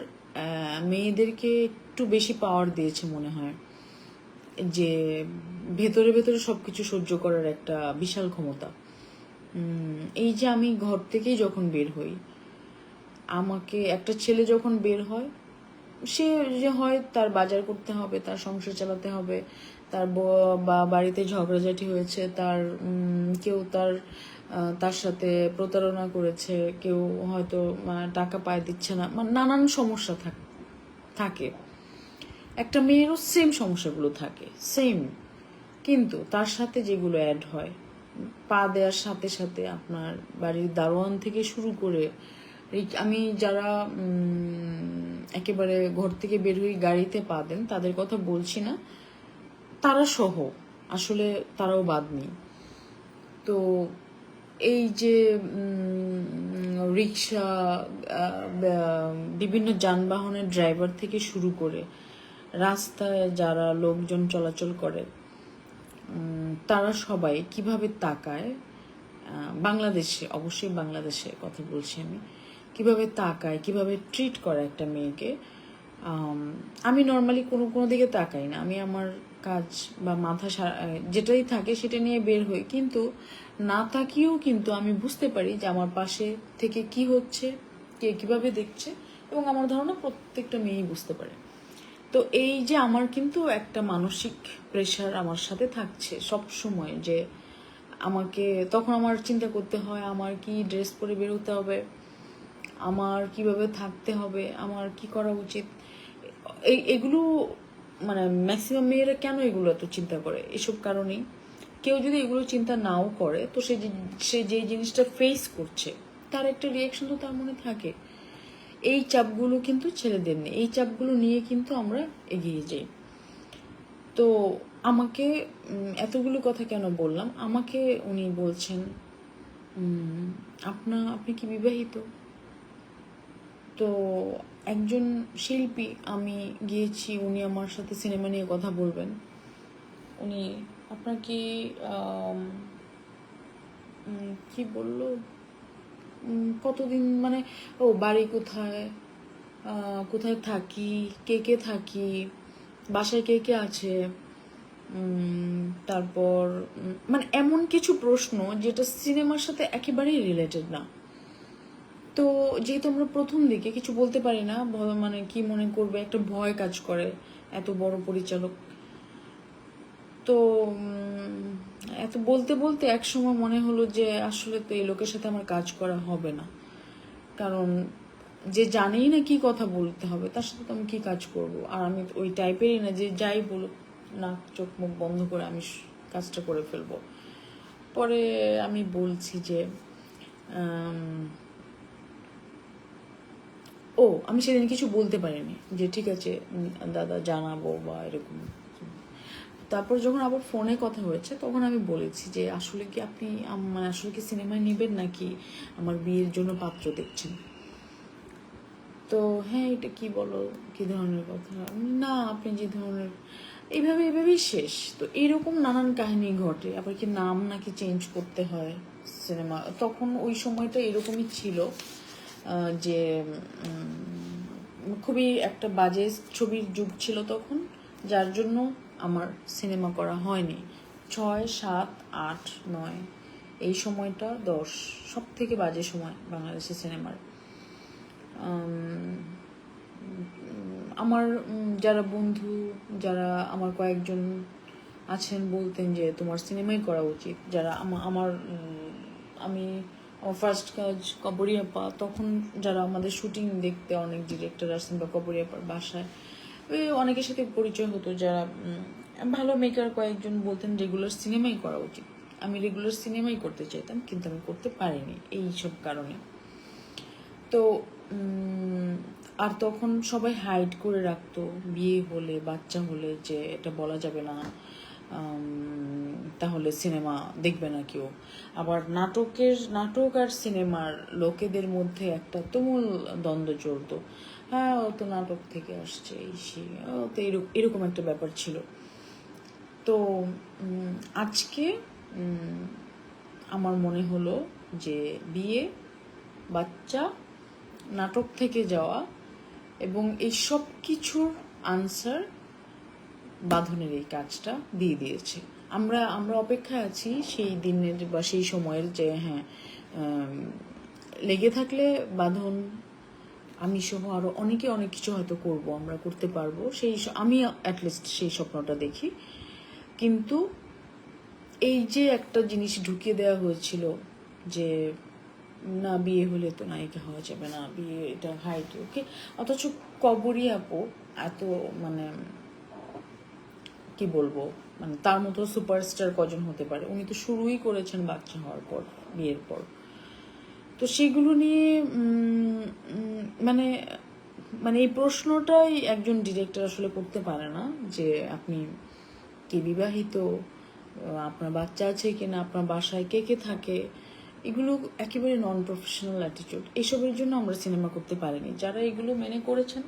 মেয়েদেরকে একটু বেশি পাওয়ার দিয়েছে মনে হয়, যে ভেতরে ভেতরে সবকিছু সহ্য করার একটা বিশাল ক্ষমতা। এই যে আমি ঘর থেকেই যখন বের হই, আমাকে একটা ছেলে যখন বের হয়, সে যে হয় তার বাজার করতে হবে, তার সংসার চালাতে হবে, তার বা বাড়িতে ঝগড়াঝাটি হয়েছে, কেউ তার সাথে প্রতারণা করেছে, কেউ হয়তো টাকা পায় দিচ্ছে না, নানান সমস্যা থাকে। একটা মেয়েরও সেম সমস্যাগুলো থাকে, সেম। কিন্তু তার সাথে যেগুলো অ্যাড হয়, পা দেওয়ার সাথে সাথে আপনার বাড়ির দারোয়ান থেকে শুরু করে, আমি যারা একেবারে ঘর থেকে বের হয়ে গাড়িতে পা দেন তাদের কথা বলছি না, তারা সহ আসলে তারাও বাদ নেই। তো এই যে রিক্সা, বিভিন্ন যানবাহনের ড্রাইভার থেকে শুরু করে রাস্তায় যারা লোকজন চলাচল করে, তারা সবাই কিভাবে তাকায়, বাংলাদেশে, অবশ্যই বাংলাদেশে কথা বলছি আমি, কিভাবে তাকায়, কিভাবে ট্রিট করে একটা মেয়েকে। আমি নর্মালি কোনো দিকে তাকাই না, আমি আমার কাজ বা মাথা যেটাই থাকে সেটা নিয়ে বের হই। কিন্তু না তাকিয়েও কিন্তু আমি বুঝতে পারি যে আমার পাশে থেকে কি হচ্ছে, কে কিভাবে দেখছে, এবং আমার ধারণা প্রত্যেকটা মেয়েই বুঝতে পারে। তো এই যে আমার কিন্তু একটা মানসিক প্রেশার আমার সাথে থাকছে সব সময়, যে আমাকে তখন আমার চিন্তা করতে হয় আমার কি ড্রেস পরে বেরোতে হবে, আমার কিভাবে থাকতে হবে, আমার কি করা উচিত। এগুলো মানে ম্যাক্সিমাম মেয়েরা কেন এগুলো এত চিন্তা করে, এসব কারণেই। কেউ যদি এগুলো চিন্তা নাও করে, তো সে যে জিনিসটা ফেস করছে তার একটা রিয়াকশন তো তার মনে থাকে। এই চাপগুলো কিন্তু ছেলেদের নেই, এই চাপগুলো নিয়ে কিন্তু আমরা এগিয়ে যাই। তো আমাকে এতগুলো কথা কেন বললাম, আমাকে উনি বলছেন আপনি কি বিবাহিত? তো একজন শিল্পী, আমি গিয়েছি, উনি আমার সাথে সিনেমা নিয়ে কথা বলবেন। উনি আপনার কি বললো, কতদিন, মানে বাড়ি কোথায়, কোথায় থাকি, কে কে থাকি, বাসায় কে কে আছে, তারপর মানে এমন কিছু প্রশ্ন যেটা সিনেমার সাথে একেবারেই রিলেটেড না। তো যেহেতু আমরা প্রথম দিকে কিছু বলতে পারি না, মানে কি মনে করবে, একটা ভয় কাজ করে এত বড় পরিচালক। তো এত বলতে বলতে এক সময় মনে হলো যে আসলে তো এই লোকের সাথে আমার কাজ করা হবে না, কারণ যে জানেই না কি কথা বলতে হবে তার সাথে তো আমি কি কাজ করব। আর আমি ওই টাইপেরই না যে যাই বলুক নাক চোখ মুখ বন্ধ করে আমি কাজটা করে ফেলবো। পরে আমি বলছি যে আমি সেদিন কিছু বলতে পারিনি যে ঠিক আছে দাদা জানাবো বা এরকম। তারপর যখন আবার ফোনে কথা হয়েছে তখন আমি বলেছি যে আসলে কি আপনি মানে আসলে কি সিনেমায় নেবেন নাকি আমার বিয়ের জন্য পাত্র দেখছেন। তো হ্যাঁ এটা কি বলো, কি ধরনের কথা, না আপনি যে ধরনের, এইভাবেই শেষ। তো এরকম নানান কাহিনী ঘটে। আবার কি নাম নাকি চেঞ্জ করতে হয় সিনেমা, তখন ওই সময়টা এরকমই ছিল যে খুবই একটা বাজে ছবির যুগ ছিল তখন, যার জন্য আমার সিনেমা করা হয়নি। 6, 7, 8, 9 এই সময়টা 10 সব থেকে বাজে সময় বাংলাদেশের সিনেমার। আমার যারা বন্ধু, যারা আমার কয়েকজন আছেন বলতেন যে তোমার সিনেমাই করা উচিত, যারা আমার আমার ফার্স্ট কাজ কবরী আপা, তখন যারা আমাদের শুটিং দেখতে অনেক ডিরেক্টর আসছেন বা কবরী আপার বাসায় ওই অনেকের সাথে পরিচয় হতো, যারা ভালো মেকার কয়েকজন বলতেন রেগুলার সিনেমাই করা উচিত। আমি রেগুলার সিনেমাই করতে চাইতাম কিন্তু আমি করতে পারিনি এই সব কারণে। তো আর তখন সবাই হাইড করে রাখতো বিয়ে হলে বাচ্চা হলে যে এটা বলা যাবে না, তাহলে সিনেমা দেখবে না কেউ। আবার নাটক আর সিনেমার লোকেদের মধ্যে একটা তুমুল দ্বন্দ্ব চলতো। হ্যাঁ ও তো নাটক থেকে আসছে, এই সেই, ও তো এরকম একটা ব্যাপার ছিল। তো আজকে আমার মনে হলো যে বিয়ে, বাচ্চা, নাটক থেকে যাওয়া এবং এই সব কিছুর আনসার বাঁধনের এই কাজটা দিয়ে দিয়েছে। আমরা অপেক্ষায় আছি সেই দিনের বা সেই সময়ের যে হ্যাঁ লেগে থাকলে বাঁধন, আমি সহ আরো অনেকে অনেক কিছু হয়তো করব, আমরা করতে পারবো, আমি অ্যাটলিস্ট সেই স্বপ্নটা দেখি। কিন্তু এই যে একটা জিনিস ঢুকিয়ে দেওয়া হয়েছিল যে না বিয়ে হলে তো নায়িকা হওয়া যাবে না, বিয়ে এটা হাইট ওকে, অথচ কবরী আপু এত মানে কি বলবো, মানে তার মতো সুপারস্টার কজন হতে পারে, উনি তো শুরুই করেছেন বাচ্চা হওয়ার পর, বিয়ের পর। তো সেগুলো নিয়ে মানে মানে এই প্রশ্নটাই একজন ডিরেক্টর আসলে করতে পারে না যে আপনি কি বিবাহিত, আপনার বাচ্চা আছে কিনা, আপনার বাসায় কে কে থাকে, এগুলো একেবারে নন প্রফেশনাল অ্যাটিটিউড। এইসবের জন্য আমরা সিনেমা করতে পারিনি। যারা এগুলো মেনে করেছেন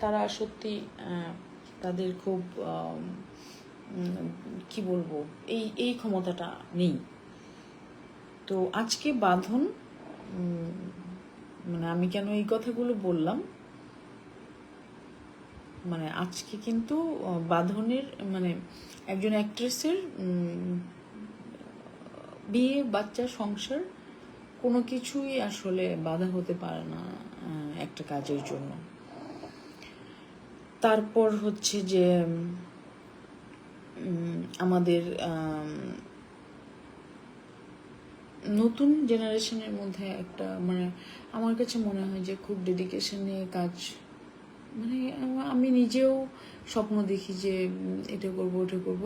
তারা সত্যি তাদের খুব কি বলবো, এই ক্ষমতাটা নেই। তো আজকে বাঁধন, মানে আমি কেন এই কথাগুলো বললাম, মানে আজকে কিন্তু বাঁধনের মানে একজন অ্যাক্ট্রেসের বিয়ে, বাচ্চা, সংসার কোনো কিছুই আসলে বাধা হতে পারে না একটা কাজের জন্য। তারপর হচ্ছে যে আমাদের নতুন জেনারেশনের মধ্যে একটা মানে আমার কাছে মনে হয় যে খুব ডেডিকেশন নিয়ে কাজ, মানে আমি নিজেও স্বপ্ন দেখি যে এটা করবো ওটা করবো,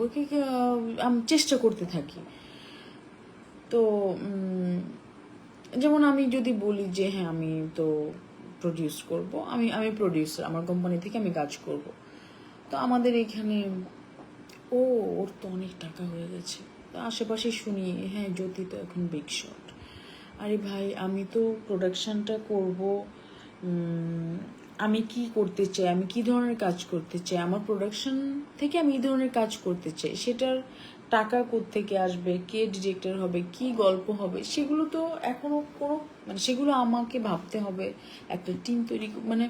আমি চেষ্টা করতে থাকি। তো যেমন আমি যদি বলি যে হ্যাঁ আমি তো প্রডিউস করব, আমি প্রডিউসার, আমার কোম্পানি থেকে আমি কাজ করব। তো আমাদের এখানে ওর তো অনেক টাকা হয়ে গেছে, তো আশেপাশে শুনি হ্যাঁ জ্যোতি তো এখন বিগ শট। আরে ভাই আমি তো প্রোডাকশনটা করব, আমি কি করতে চাই, আমি কি ধরনের কাজ করতে চাই, আমার প্রোডাকশন থেকে আমি এই ধরনের কাজ করতে চাই, সেটার টাকা কোত্থেকে আসবে, কে ডিরেক্টর হবে, কি গল্প হবে, সেগুলো তো এখনো কোনো মানে সেগুলো আমাকে ভাবতে হবে, একটা টিম তৈরি মানে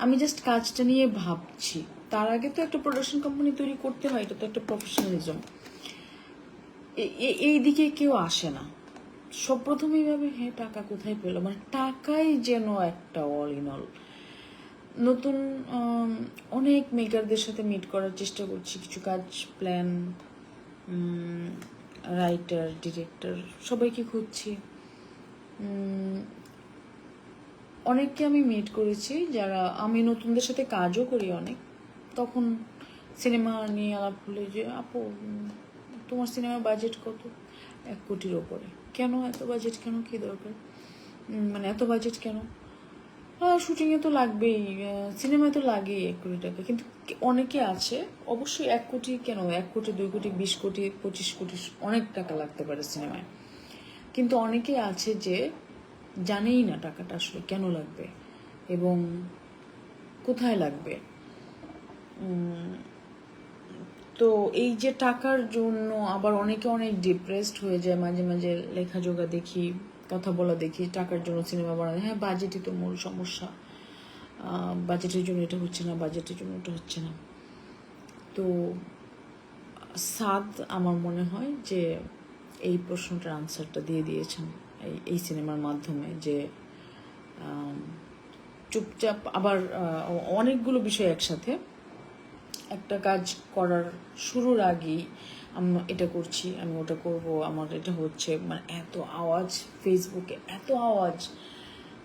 আমি জাস্ট কাজটা নিয়ে ভাবছি। তার আগে তো একটা প্রোডাকশন কোম্পানি তৈরি করতে হয়, এটা তো একটা প্রফেশনালিজম। এই দিকে কেউ আসে না, সব প্রথমেই ভাবে হ্যাঁ টাকা কোথায় পেলো, মানে টাকাই যেন একটা অল ইন অল। নতুন অনেক মেকারদের সাথে মিট করার চেষ্টা করছি, কিছু কাজ প্ল্যান, রাইটার, ডিরেক্টর সবাইকে খুঁজছি। অনেককে আমি মিট করেছি যারা, আমি নতুনদের সাথে কাজও করি অনেক, তখন সিনেমা নিয়ে আলাপ হলে যে আপু তোমার সিনেমার বাজেট কত, 1 কোটির ওপরে। কেন এত বাজেট, কেন কি দরকার, মানে এত বাজেট কেন? শুটিংয়ে তো লাগবেই, সিনেমায় তো লাগেই 1 কোটি টাকা। কিন্তু অনেকে আছে, অবশ্যই 1 কোটি কেন, 1 কোটি 2 কোটি 20 কোটি 25 কোটি অনেক টাকা লাগতে পারে সিনেমায়, কিন্তু অনেকে আছে যে জানেই না টাকাটা আসলে কেন লাগবে এবং কোথায় লাগবে। তো এই যে টাকার জন্য আবার অনেকে অনেক ডিপ্রেসড হয়ে যায়, মাঝে মাঝে লেখাজোগা দেখি, কথা বলা দেখি, টাকার জন্য সিনেমা বানায়, হ্যাঁ বাজেটই তো মূল সমস্যা, বাজেটের জন্য এটা হচ্ছে না, বাজেটের জন্য এটা হচ্ছে না। তো সাদ আমার মনে হয় যে এই প্রশ্নটার আনসারটা দিয়ে দিয়েছেন এই সিনেমার মাধ্যমে, যে চুপচাপ আবার অনেকগুলো বিষয় একসাথে, একটা কাজ করার শুরুর আগেই আমি এটা করছি, আমি ওটা করব, আমার এটা হচ্ছে, মানে এত আওয়াজ ফেসবুকে, এত আওয়াজ,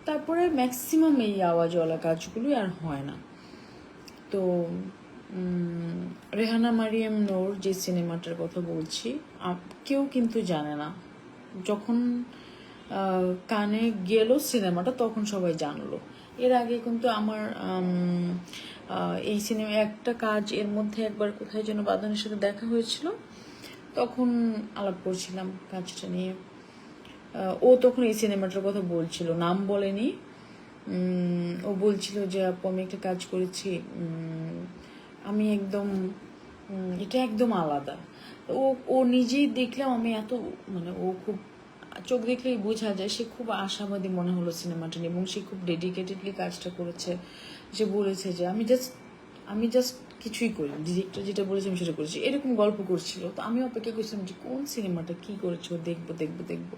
তারপরে ম্যাক্সিমাম এই আওয়াজওয়ালা কাজগুলোই আর হয় না। তো রেহানা মারিয়াম নূর যে সিনেমাটার কথা বলছি, কেউ কিন্তু জানে না, যখন কানে গেল সিনেমাটা তখন সবাই জানলো। এর আগে কিন্তু আমার এই সিনেমা একটা কাজ, এর মধ্যে একবার কোথায় যেন বাঁধনের সাথে দেখা হয়েছিল, তখন আলাপ করছিলাম কাজটা নিয়ে। ও তখন এই সিনেমাটার কথা বলছিল, নাম বলেনি। ও বলছিল যে আপু আমি একটা কাজ করেছি, আমি একদম এটা একদম আলাদা। ও ও নিজেই দেখলাম, আমি এত মানে ও খুব, চোখ দেখলেই বোঝা যায় সে খুব আশাবাদী মনে হলো সিনেমাটা নিয়ে, এবং সে খুব ডেডিকেটেডলি কাজটা করেছে। সে বলেছে যে আমি জাস্ট কিছুই করি, ডিরেক্টর যেটা বলেছে আমি সেটা করেছি, এরকম গল্প করছিল। তো আমি অপেক্ষা করছিলাম যে কোন সিনেমাটা কি করেছো, দেখবো দেখবো দেখবো।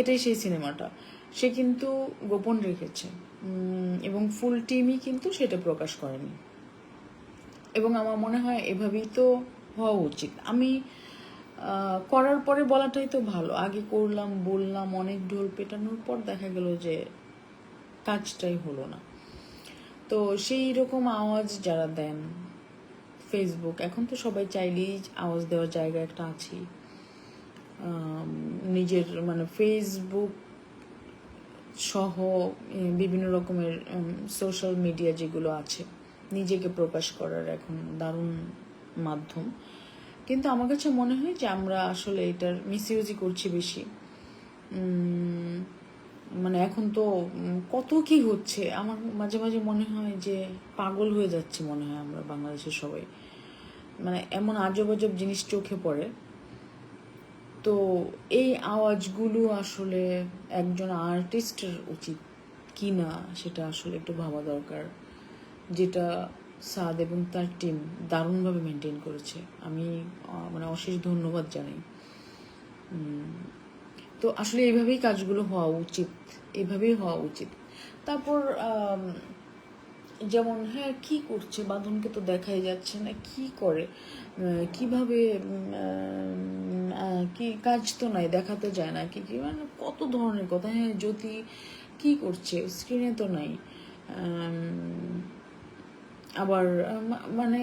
এটাই সেই সিনেমাটা। সে কিন্তু গোপন রেখেছে এবং ফুল টিমই কিন্তু সেটা প্রকাশ করেনি, এবং আমার মনে হয় এভাবেই তো হওয়া উচিত। আমি করার পরে বলাটাই তো ভালো, আগে করলাম বললাম অনেক ঢোল পেটানোর পর দেখা গেল যে কাজটাই হলো না। তো সেই রকম আওয়াজ যারা দেন ফেসবুক, এখন তো সবাই চাইলেই আওয়াজ দেওয়ার জায়গা একটা আছেই, নিজের মানে ফেসবুক সহ বিভিন্ন রকমের সোশ্যাল মিডিয়া যেগুলো আছে, নিজেকে প্রকাশ করার এখন দারুণ মাধ্যম। কিন্তু আমার কাছে মনে হয় যে আমরা আসলে এটার মিসইউজই করছি বেশি। মানে এখন তো কত কি হচ্ছে, আমার মাঝে মাঝে মনে হয় যে পাগল হয়ে যাচ্ছে মনে হয় আমরা বাংলাদেশের সবাই, মানে এমন আজব আজব জিনিস চোখে পড়ে। তো এই আওয়াজগুলো আসলে একজন আর্টিস্টের উচিত কি না সেটা আসলে একটু ভাবা দরকার, যেটা সাদ এবং তার টিম দারুণভাবে মেনটেন করেছে। আমি মানে অশেষ ধন্যবাদ জানাই। তো আসলে এইভাবেই কাজগুলো হওয়া উচিত, এভাবেই হওয়া উচিত। তারপর যেমন হ্যাঁ কি করছে, বাঁধনকে তো দেখাই যাচ্ছে না কি করে, কিভাবে কি কাজ তো নাই, দেখা তো যায় না, কি কি মানে কত ধরনের কথা। হ্যাঁ জ্যোতি কি করছে, স্ক্রিনে তো নাই। আবার মানে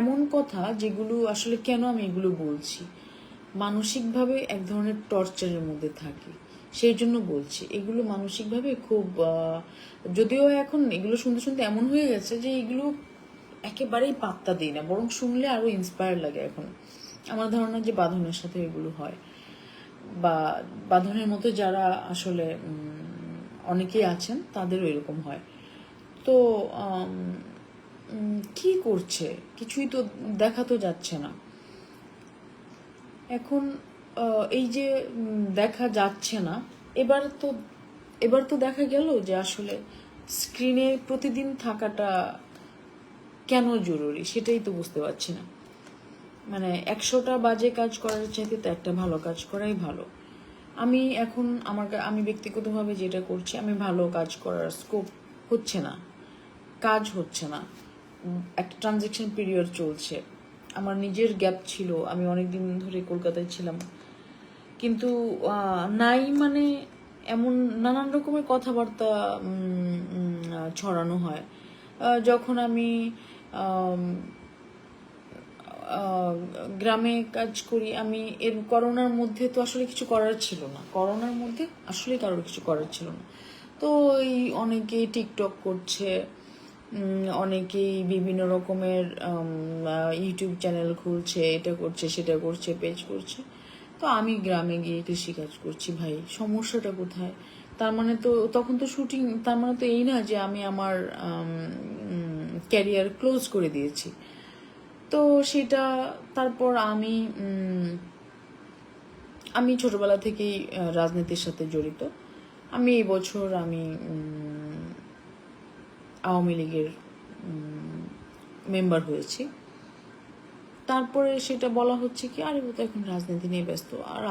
এমন কথা যেগুলো আসলে কেন আমি এগুলো বলছি, মানসিকভাবে এক ধরনের টর্চারের মধ্যে থাকি, সেই জন্য বলছি এগুলো মানসিকভাবে খুব, যদিও এখন এগুলো শুনতে শুনতে এমন হয়ে গেছে যে এগুলো একেবারেই পাত্তা দিই না, বরং শুনলে আরো ইন্সপায়ার লাগে এখন। আমার ধারণা যে বাঁধনের সাথে এগুলো হয়, বা বাঁধনের মতো যারা আসলে অনেকেই আছেন তাদেরও এরকম হয়। তো কি করছে কিছুই তো দেখা তো যাচ্ছে না এখন। এই যে দেখা যাচ্ছে না, এবার তো দেখা গেল যে আসলে স্ক্রিনে প্রতিদিন থাকাটা কেন জরুরি, সেটাই তো বুঝতে পারছি না। মানে 100টা বাজে কাজ করার চাইতে তো একটা ভালো কাজ করাই ভালো। আমি এখন আমি ব্যক্তিগতভাবে যেটা করছি, আমি ভালো কাজ করার স্কোপ হচ্ছে না, কাজ হচ্ছে না, একটা ট্রানজ্যাকশন পিরিয়ড চলছে। আমার নিজের গ্যাপ ছিল, আমি অনেক দিন ধরে কলকাতায় ছিলাম, কিন্তু নাই মানে এমন নানান রকমের কথাবার্তা ছড়ানো হয়। যখন আমি গ্রামে কাজ করি, আমি করোনার মধ্যে তো আসলে কিছু করার ছিল না, করোনার মধ্যে আসলে কারোর কিছু করার ছিল না। তো এই অনেকেই টিকটক করছে, অনেকেই বিভিন্ন রকমের ইউটিউব চ্যানেল খুলছে, এটা করছে সেটা করছে, পেজ করছে। তো আমি গ্রামে গিয়ে কৃষিকাজ করছি। ভাই সমস্যাটা কোথায়? তার মানে তো তখন তো শুটিং, তার মানে তো এই না যে আমি আমার ক্যারিয়ার ক্লোজ করে দিয়েছি। তো সেটা তারপর আমি ছোটবেলা থেকেই রাজনীতির সাথে জড়িত। আমি এই বছর আওয়ামী লীগের মেম্বার হয়েছি। তারপরে সেটা বলা হচ্ছে কি, আরে ও তো এখন রাজনীতি নিয়ে ব্যস্ত, আর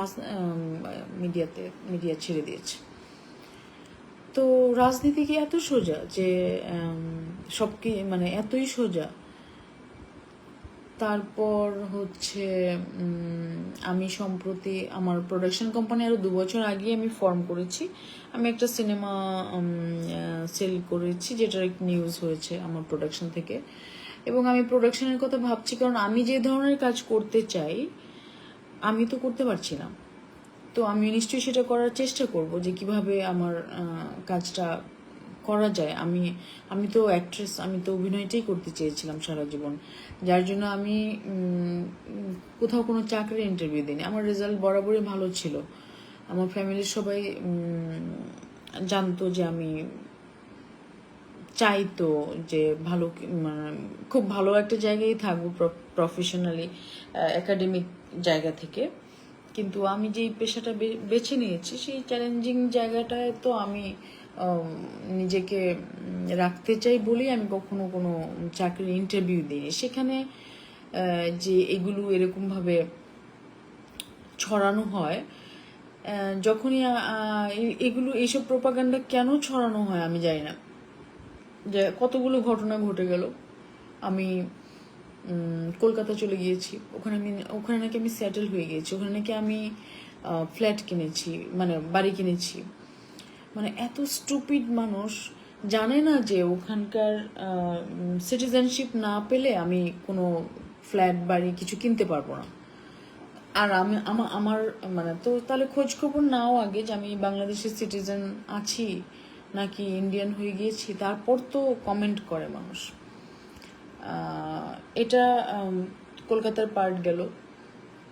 মিডিয়া ছেড়ে দিয়েছে। তো রাজনীতি কি এত সোজা যে সব কি মানে এতই সোজা? তারপর হচ্ছে আমি সম্প্রতি আমার প্রোডাকশন কোম্পানি আরো 2 বছর আগে আমি ফর্ম করেছি। আমি একটা সিনেমা সেল করেছি, যেটার একটা নিউজ হয়েছে আমার প্রোডাকশন থেকে। এবং আমি প্রোডাকশনের কথা ভাবছি, কারণ আমি যে ধরনের কাজ করতে চাই আমি তো করতে পারছি না। তো আমি নিশ্চয়ই সেটা করার চেষ্টা করব যে কিভাবে আমার কাজটা করা যায়। আমি তো অ্যাক্ট্রেস, আমি তো অভিনয়টাই করতে চেয়েছিলাম সারা জীবন, যার জন্য আমি কোথাও কোনো চাকরির ইন্টারভিউ দিইনি। আমার রেজাল্ট বরাবরই ভালো ছিল, আমার ফ্যামিলির সবাই জানতো যে আমি চাইতো যে ভালো মানে খুব ভালো একটা জায়গায় থাকবো প্রফেশনালি, একাডেমিক জায়গা থেকে। কিন্তু আমি যেই পেশাটা বেছে নিয়েছি সেই চ্যালেঞ্জিং জায়গাটায় তো আমি নিজেকে রাখতে চাই বলেই আমি কখনো কোনো চাকরির ইন্টারভিউ দিইনি। সেখানে যে এগুলো এরকমভাবে ছড়ানো হয়, যখনই এগুলো এইসব প্রোপাগান্ডা কেন ছড়ানো হয় আমি জানি না। যে কতগুলো ঘটনা ঘটে গেল, আমি কলকাতা চলে গিয়েছি, ওখানে নাকি আমি সেটেল হয়ে গিয়েছি, ওখানে নাকি আমি ফ্ল্যাট কিনেছি, মানে বাড়ি কিনেছি। মানে এত স্টুপিড মানুষ জানে না যে ওখানকার সিটিজেনশিপ না পেলে আমি কোনো ফ্ল্যাট বাড়ি কিছু কিনতে পারবো না। আর আমি আমার মানে তো তাহলে খোঁজ খবর নাও আগে যে আমি বাংলাদেশের সিটিজেন আছি নাকি ইন্ডিয়ান হয়ে গিয়েছি, তারপর তো কমেন্ট করে মানুষ। এটা কলকাতার পার্ট গেল।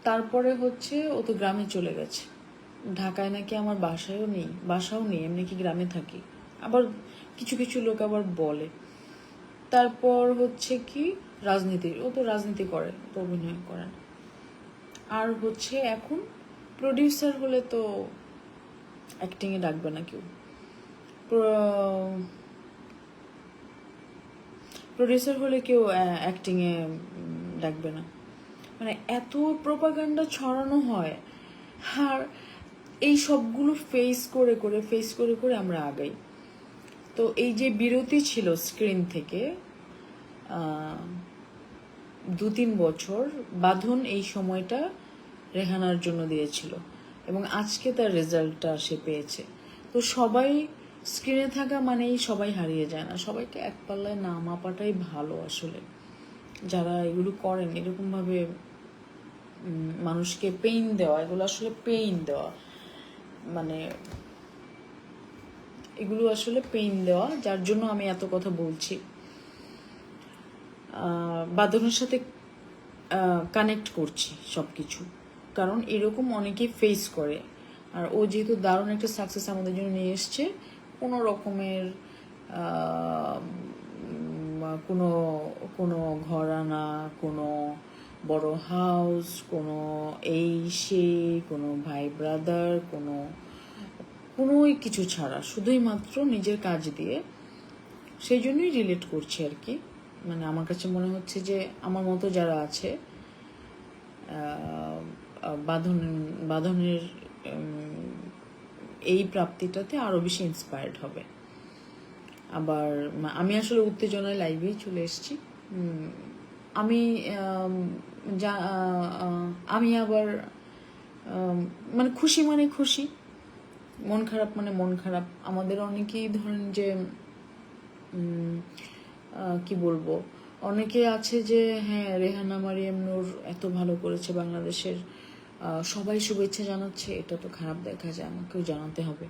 তারপরে হচ্ছে ও তো গ্রামে চলে গেছে, ঢাকায় নাকি আমার বাসাও নেই, এমনি কি গ্রামে থাকি, আবার কিছু কিছু লোক আবার বলে। তারপর হচ্ছে কি ও তো রাজনীতি করে, তো অভিনয় করে না। আর হচ্ছে এখন প্রডিউসার হলে তো অ্যাক্টিংয়ে ডাকবে না কেউ, প্রডিউসার হলে কেউ অ্যাক্টিংয়ে ডাকবে না। মানে এত প্রোপাগান্ডা ছড়ানো হয়, আর এই সবগুলো ফেস করে আমরা আগাই। তো এই যে বিরতি ছিল স্ক্রিন থেকে 2-3 বছর, বাঁধন এই সময়টা রেহানার জন্য দিয়েছিল এবং আজকে তার রেজাল্টটা সে পেয়েছে। তো সবাই স্ক্রিনে থাকা মানেই সবাই হারিয়ে যায় না, সবাইকে এক পাল্লায় না মাপাটাই ভালো আসলে। যারা এগুলো করেন এরকমভাবে মানুষকে পেইন দেওয়া, এগুলো আসলে পেইন দেওয়া, মানে এগুলো আসলে পেইন দেওয়া, যার জন্য আমি এত কথা বলছি। বাঁধনের সাথে কানেক্ট করছি সব কিছু, কারণ এরকম অনেকেই ফেস করে। আর ও যেহেতু দারুণ একটা সাকসেস আমাদের জন্য নিয়ে এসছে, কোনো রকমের কোনো কোনো ঘর আনা, কোনো বড় হাউস, কোনো এই সেই, কোনো ভাই ব্রাদার, কোনোই কিছু ছাড়া শুধুই মাত্র নিজের কাজ দিয়ে, সেই জন্যই রিলেট করছি আর কি। মানে আমার কাছে মনে হচ্ছে যে আমার মতো যারা আছে বাঁধনের এই প্রাপ্তিটাতে আরও বেশি ইন্সপায়ার্ড হবে। আবার আমি আসলে উত্তেজনায় লাইভেই চলে এসেছি। আমি আমি আবার মানে খুশি মানে খুশি, মন খারাপ মানে মন খারাপ। আমাদের অনেকেই ধরেন যে কি বলবো, অনেকে আছে যে হ্যাঁ রেহানা মারিয়াম নূর এত ভালো করেছে বাংলাদেশের, সবাই শুভেচ্ছা জানাচ্ছে, এটা তো খারাপ দেখা যায়, আমাকেও জানাতে হবে।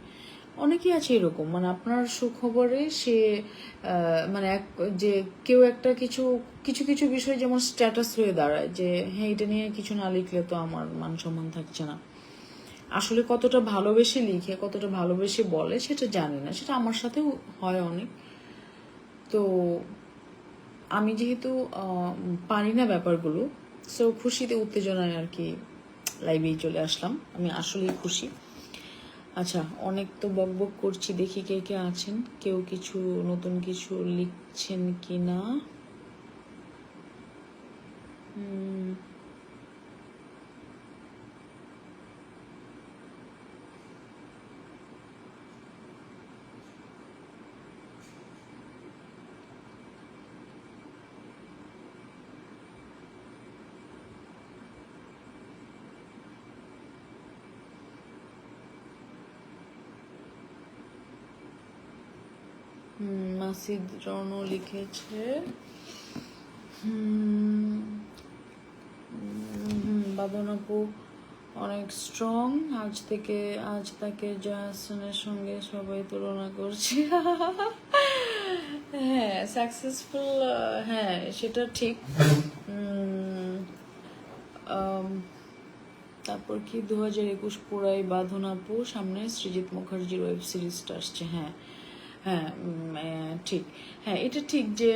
অনেকেই আছে এরকম, মানে আপনার সুখবরে সে মানে যে কেউ একটা কিছু কিছু কিছু বিষয় যেমন স্ট্যাটাস হয়ে দাঁড়ায় যে হ্যাঁ এটা নিয়ে কিছু না লিখলে তো আমার মান সম্মান থাকছে না। আসলে কতটা ভালোবেসে লিখে, কতটা ভালোবেসে বলে সেটা জানি না, সেটা আমার সাথেও হয় অনেক। তো আমি যেহেতু পারি না ব্যাপারগুলো, সো খুশিতে উত্তেজনায় আর কি লাইভেই চলে আসলাম। আমি আসলেই খুশি। আচ্ছা, অনেক তো বকবক করছি, দেখি কে কে আছেন, কেউ কিছু নতুন কিছু লিখছেন কি না। মাসিদ রনও লিখেছে বাঁধন আপু অনেক স্ট্রং, আজ তাকে জয়াসনের সঙ্গে সবাই তুলনা করছে। হ্যাঁ সাকসেসফুল, হ্যাঁ সেটা ঠিক। তারপর কি 2021 পুরাই বাঁধন আপু, সামনে সৃজিত মুখার্জির ওয়েব সিরিজটা আসছে। হ্যাঁ হ্যাঁ ঠিক, হ্যাঁ এটা ঠিক যে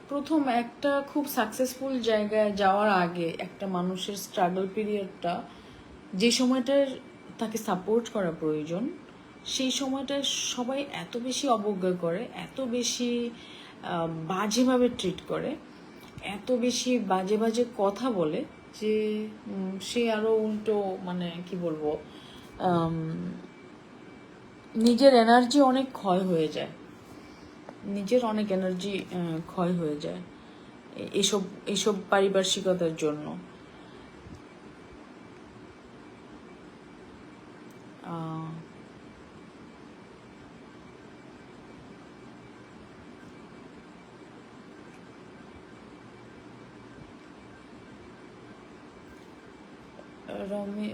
প্রথম একটা খুব সাকসেসফুল জায়গায় যাওয়ার আগে একটা মানুষের স্ট্রাগল পিরিয়ডটা, যে সময়টার তাকে সাপোর্ট করা প্রয়োজন, সেই সময়টা সবাই এত বেশি অবজ্ঞা করে, এত বেশি বাজেভাবে ট্রিট করে, এত বেশি বাজে বাজে কথা বলে যে সে আরো উল্টো, মানে কি বলবো, নিজের এনার্জি অনেক ক্ষয় হয়ে যায়, নিজের অনেক এনার্জি ক্ষয় হয়ে যায় এসব এসব পারিপার্শ্বিকতার জন্য।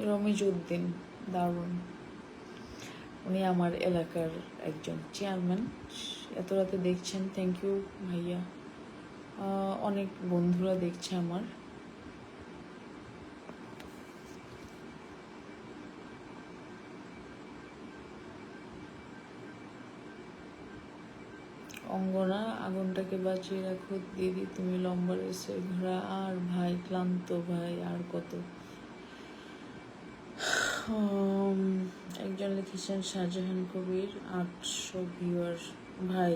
রমিজউদ্দিন দারুণ, উনি আমার এলাকার একজন চেয়ারম্যান। এত রাতে দেখছেন, থ্যাংক ইউ ভাইয়া। অনেক বন্ধুরা দেখছে আমার। অঙ্গনা, আগুনটাকে বাঁচিয়ে রাখো দিদি, তুমি লম্বা রেসের ঘোড়া। আর ভাই ক্লান্ত ভাই, আর কত। একজন লিখেছেন শাহজাহান কবির 800 ভিউয়ার। ভাই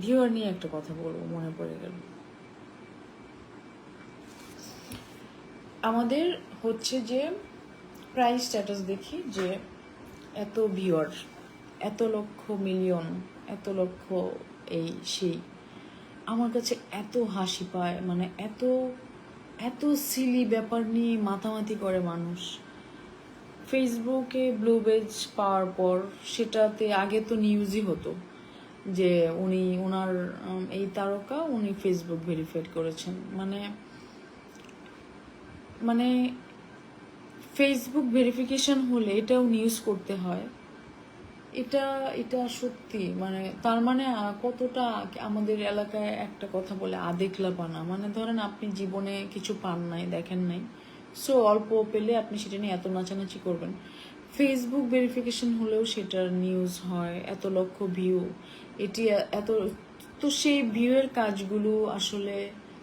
ভিউয়ার নিয়ে একটা কথা বলবো, মনে পড়ে গেল। আমাদের হচ্ছে যে প্রায় স্ট্যাটাস দেখি যে এত ভিউয়ার, এত লক্ষ মিলিয়ন, এত লক্ষ এই সেই, আমার কাছে এত হাসি পায়। মানে এত এত সিলি ব্যাপার নিয়ে মাতামাতি করে মানুষ। ফেসবুকে ব্লু বেজ পাওয়ার পর সেটাতে আগে তো নিউজই হতো যে ওনার এই তারকা উনি ফেসবুক ভেরিফাইড করেছেন। মানে মানে ফেসবুক ভেরিফিকেশন হলে এটাও নিউজ করতে হয়, এটা এটা সত্যি। মানে তার মানে কতটা আমাদের এলাকায় একটা কথা বলে আদেকলা পানা, মানে ধরেন আপনি জীবনে কিছু পান নাই, দেখেন নাই, সো অল্প পেলে আপনি সেটা নিয়ে এত নাচানাচি করবেন। ফেসবুক ভেরিফিকেশন হলেও সেটার নিউজ হয়, এত লক্ষ ভিউ, এটি এত, তো সেই ভিউয়ের কাজগুলো আসলে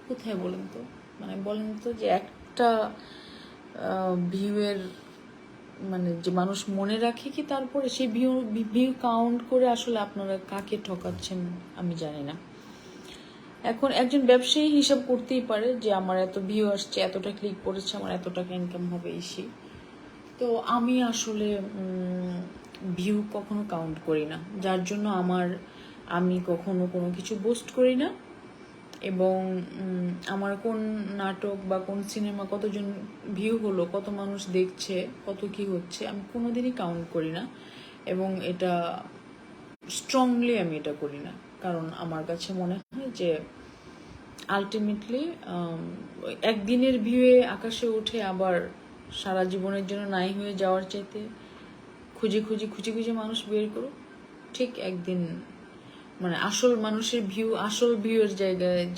কোথায় বলেন তো? মানে বলেন তো যে একটা ভিউয়ের মানে যে মানুষ মনে রাখে কি, তারপরে সেই ভিউ ভিউ কাউন্ট করে আসলে আপনারা কাকে ঠকাচ্ছেন আমি জানি না। এখন একজন ব্যবসায়ী হিসাব করতেই পারে যে আমার এত ভিউ আসছে, এতটা ক্লিক করেছে, আমার এত টাকা ইনকাম হবে এসে। তো আমি আসলে ভিউ কখনো কাউন্ট করি না, যার জন্য আমি কখনো কোনো কিছু পোস্ট করি না। এবং আমার কোন নাটক বা কোন সিনেমা কতজন ভিউ হলো, কত মানুষ দেখছে, কত কি হচ্ছে, আমি কোনোদিনই কাউন্ট করি না। এবং এটা স্ট্রংলি আমি এটা করি না, কারণ আমার কাছে মনে হয় যে আলটিমেটলি একদিনের ভিউয়ে আকাশে উঠে আবার সারা জীবনের জন্য নাই হয়ে যাওয়ার চাইতে খুঁজে খুঁজে খুঁজে খুঁজে মানুষ বের করো, ঠিক একদিন মানে আসল মানুষের ভিউ, আসল ভিউয়ের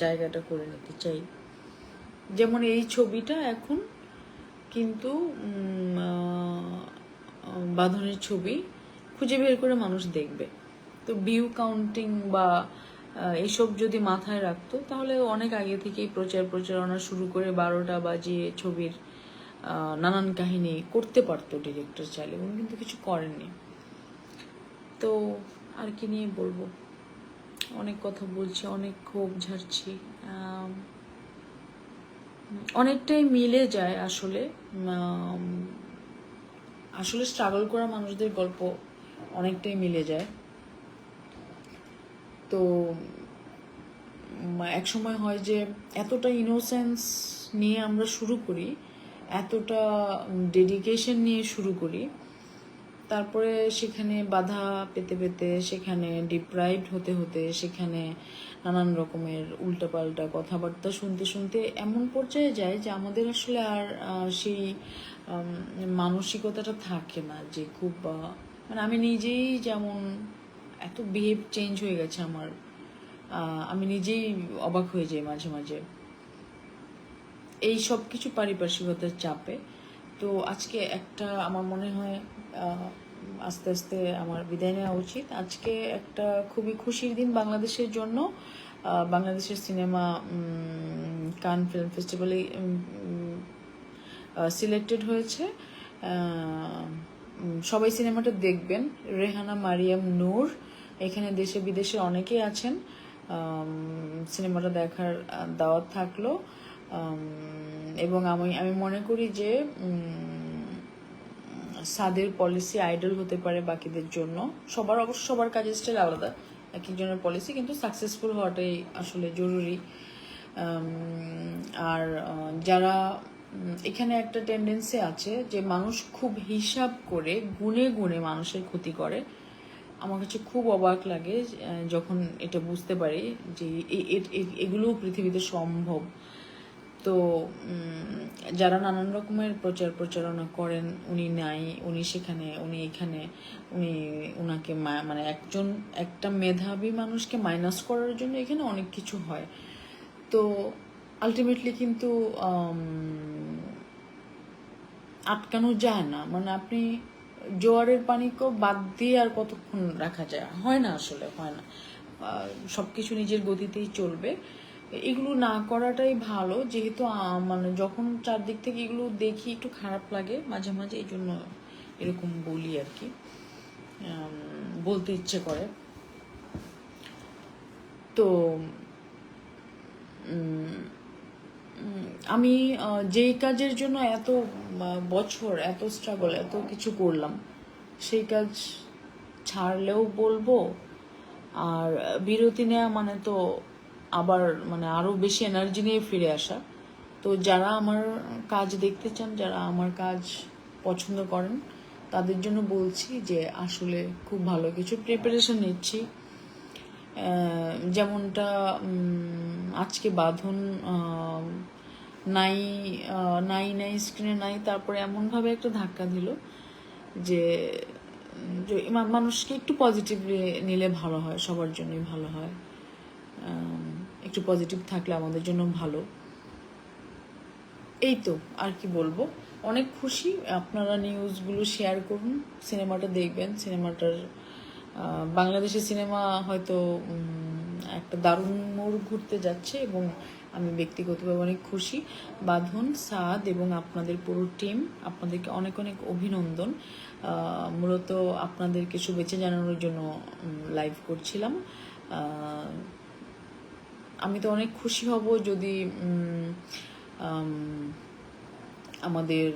জায়গাটা করে নিতে চাই। যেমন এই ছবিটা এখন কিন্তু বাঁধনের ছবি খুঁজে বের করে মানুষ দেখবে। তো ভিউ কাউন্টিং বা এইসব যদি মাথায় রাখতো তাহলে অনেক আগে থেকেই প্রচারণা শুরু করে 12টা বাজিয়ে ছবির নানান কাহিনী করতে পারতো ডিরেক্টর চাইলে, উনি কিন্তু কিছু করেননি। তো আর কি নিয়ে বলবো, অনেক কথা বলছি, অনেক ক্ষোভ ঝাড়ছি, অনেকটাই মিলে যায় আসলে। আসলে স্ট্রাগল করা মানুষদের গল্প অনেকটাই মিলে যায়। তো এক সময় হয় যে এতটা ইনোসেন্স নিয়ে আমরা শুরু করি, এতটা ডেডিকেশন নিয়ে শুরু করি, তারপরে সেখানে বাধা পেতে পেতে, সেখানে ডিপ্রাইভড হতে হতে, সেখানে নানান রকমের উল্টাপাল্টা কথাবার্তা শুনতে শুনতে এমন পর্যায়ে যায় যে আমাদের আসলে আর সেই মানসিকতাটা থাকে না যে খুব মানে আমি নিজেই যেমন এত বিহেভ চেঞ্জ হয়ে গেছে আমার, আমি নিজেই অবাক হয়ে যাই মাঝে মাঝে এই সব কিছু পারিপার্শ্বিকতার চাপে। তো আজকে একটা আমার মনে হয় আস্তে আস্তে আমার বিদায় নেওয়া উচিত। আজকে একটা খুবই খুশির দিন বাংলাদেশের জন্য। বাংলাদেশের সিনেমা কান ফিল্ম ফেস্টিভ্যালে সিলেক্টেড হয়েছে। সবাই সিনেমাটা দেখবেন। রেহানা মারিয়াম নূর, এখানে দেশে বিদেশে অনেকেই আছেন, সিনেমাটা দেখার দাওয়াত থাকলো। এবং আমি মনে করি যে সাদের পলিসি আইডল হতে পারে বাকিদের জন্য। সবার কাজের স্টাইল আলাদা, এক একজনের পলিসি, কিন্তু সাকসেসফুল হওয়াটাই আসলে জরুরি। আর যারা এখানে একটা টেন্ডেন্সি আছে যে মানুষ খুব হিসাব করে গুনে গুনে মানুষের ক্ষতি করে। আমার কাছে খুব অবাক লাগে যখন এটা বুঝতে পারি যে এগুলোও পৃথিবীতে সম্ভব। তো যারা নানান রকমের প্রচারণা করেন, উনি নাই, উনি সেখানে, উনি এখানে, উনাকে মানে একটা মেধাবী মানুষকে মাইনাস করার জন্য এখানে অনেক কিছু হয়। তো আলটিমেটলি কিন্তু আটকানো যায় না। মানে আপনি জোয়ারের পানিকেও বাদ দিয়ে আর কতক্ষণ রাখা যায়? হয় না, আসলে হয় না। সবকিছু নিজের গতিতেই চলবে। এগুলো না করাটাই ভালো, যেহেতু মানে যখন চারদিক থেকে এগুলো দেখি একটু খারাপ লাগে মাঝে মাঝে, এই জন্য এরকম বলি আর কি, বলতে ইচ্ছে করে। তো আমি যেই কাজের জন্য এত বছর এত স্ট্রাগল এত কিছু করলাম, সেই কাজ ছাড়লেও বলবো। আর বিরতি নেওয়া মানে তো আবার মানে আরো বেশি এনার্জি নিয়ে ফিরে আসা। তো যারা আমার কাজ দেখতে চান, যারা আমার কাজ পছন্দ করেন, তাদের জন্য বলছি যে আসলে খুব ভালো কিছু প্রিপারেশন নিচ্ছি। যেমনটা আজকে বাঁধন নাই নাই নাই স্ক্রিনে নাই, তারপরে এমনভাবে একটা ধাক্কা দিল যে মানুষকে একটু পজিটিভলি নিলে ভালো হয়, সবার জন্যই ভালো হয়। একটু পজিটিভ থাকলে আমাদের জন্য ভালো। এই তো, আর কি বলবো, অনেক খুশি। আপনারা নিউজগুলো শেয়ার করুন, সিনেমাটা দেখবেন। সিনেমাটার বাংলাদেশের সিনেমা হয়তো একটা দারুণ মোড় ঘুরতে যাচ্ছে এবং আমি ব্যক্তিগতভাবে অনেক খুশি। বাঁধন, সাদ এবং আপনাদের পুরো টিম, আপনাদেরকে অনেক অনেক অভিনন্দন। মূলত আপনাদেরকে শুভেচ্ছা জানানোর জন্য লাইভ করছিলাম। আমি তো অনেক খুশি হব যদি আমাদের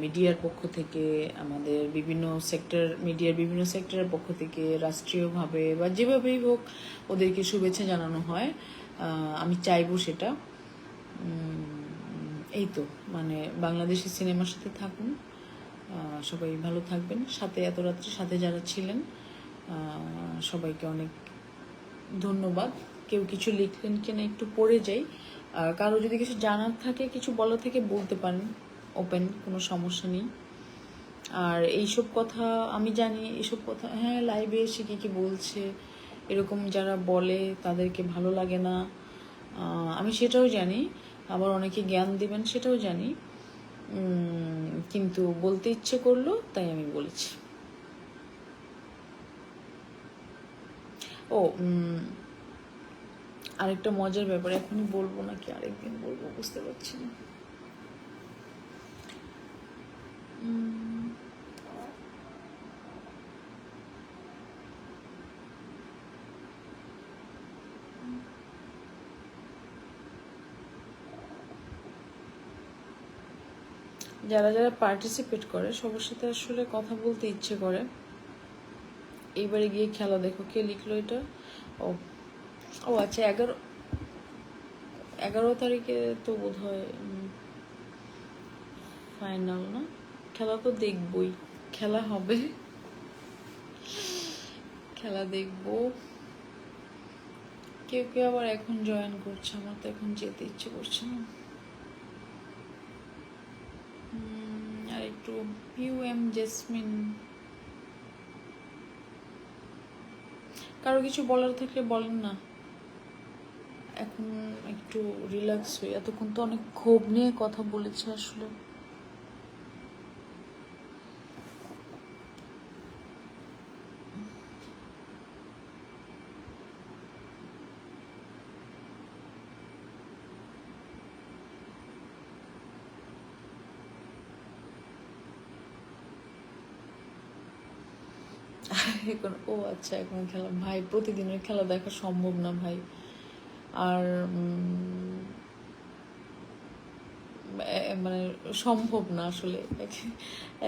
মিডিয়ার পক্ষ থেকে, আমাদের বিভিন্ন সেক্টর, মিডিয়ার বিভিন্ন সেক্টরের পক্ষ থেকে রাষ্ট্রীয়ভাবে বা যেভাবেই হোক ওদেরকে শুভেচ্ছা জানানো হয়। আমি চাইবো সেটা। এই তো, মানে বাংলাদেশের সিনেমার সাথে থাকুন, সবাই ভালো থাকবেন। সাথে এত রাত্রে সাথে যারা ছিলেন সবাইকে অনেক ধন্যবাদ। কেউ কিছু লিখলেন কিনা একটু পড়ে যাই। কারো যদি কিছু জানার থাকে, কিছু বলা থেকে বলতে পারেন, ওপেন, কোনো সমস্যা নেই। আর এইসব কথা আমি জানি, এইসব কথা হ্যাঁ লাইভে এসে কি বলছে এরকম যারা বলে তাদেরকে ভালো লাগে না, আমি সেটাও জানি। আবার অনেকে জ্ঞান দিবেন সেটাও জানি, কিন্তু বলতে ইচ্ছে করলো তাই আমি বলেছি। ও আরেকটা মজার ব্যাপার, এখনই বলবো নাকি আরেকদিন বলবো বুঝতে পারছি না। যারা যারা পার্টিসিপেট করে সবার সাথে আসলে কথা বলতে ইচ্ছে করে। এইবারে গিয়ে খেলা দেখো, কে লিখলো এটা? ও ও আচ্ছা, 11 তারিখে তো বোধ হয় ফাইনাল না? খেলা তো দেখবই, খেলা হবে, খেলা দেখবো। কেউ কেউ আবার এখন জয়েন করছে, আমার তো এখন যেতে ইচ্ছে করছে না। আর একটু ইউএম জেসমিন, কারো কিছু বলার থাকলে বলেন না। এখন একটু রিল্যাক্স হই, এতক্ষণ তো অনেক ক্ষোভ নিয়ে কথা বলেছে আসলে। এখন ও আচ্ছা, এখন খেলা ভাই, প্রতিদিনের খেলা দেখা সম্ভব না ভাই। আর মানে সম্ভব না আসলে।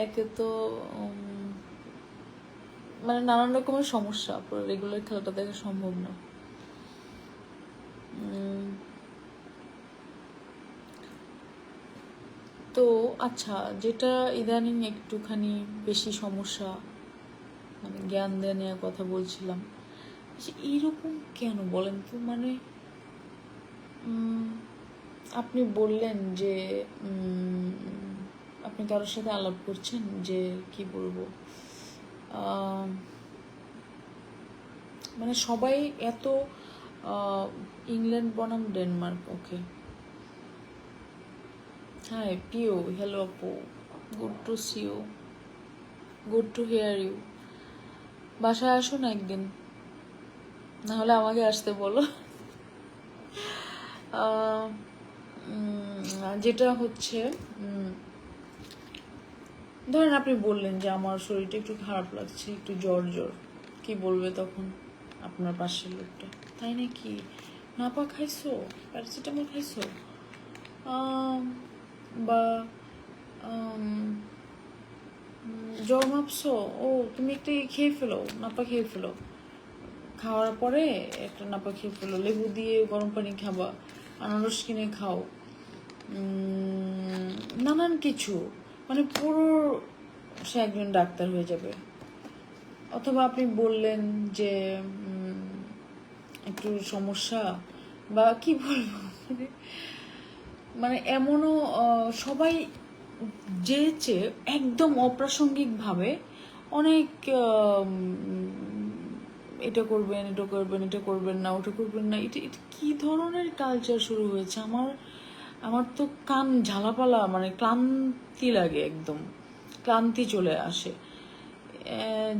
একে তো মানে নানান রকমের সমস্যা, পুরো রেগুলার খেলাটা দেখা সম্ভব না। তো আচ্ছা, যেটা ইদানিং একটুখানি বেশি সমস্যা, মানে জ্ঞান দেয়া নিয়ে কথা বলছিলাম, এইরকম কেন বলেন তো? মানে আপনি বললেন যে আপনি কারোর সাথে আলাপ করছেন, যে কি বলবো, মানে সবাই এত ইংল্যান্ড বনাম ডেনমার্ক, ওকে। হাই পিও, হ্যালো আপু, good to see you, good to hear you. বাসায় আসো না একদিন, না হলে আমাকে আসতে বলো। যেটা হচ্ছে, ধরেন আপনি বললেন যে আমার শরীরটা একটু খারাপ লাগছে, একটু জ্বর জ্বর, কি বলবে তখন আপনার পাশের লোকটা? তাই নাকি? নাপা খাইছো, প্যারাসিটামল খাইছো, বা জ্বর মাপছো, ও তুমি একটা খেয়ে ফেলো, নাপা খেয়ে ফেলো, খাওয়ার পরে একটা নাপা খেয়ে ফেলো, লেবু দিয়ে গরম পানি খাবা, আনারস কিনে খাও, নানান কিছু, মানে পুরো সে একজন ডাক্তার হয়ে যাবে। অথবা আপনি বললেন যে একটু সমস্যা, বা কি বলবো, মানে এমনও সবাই যেচে একদম অপ্রাসঙ্গিকভাবে অনেক এটা করবেন, এটা করবেন, এটা করবেন না, ওটা করবেন না, এটা এটা কী ধরনের কালচার শুরু হয়েছে? আমার তো কান ঝালাপালা, মানে ক্লান্তি লাগে, একদম ক্লান্তি চলে আসে।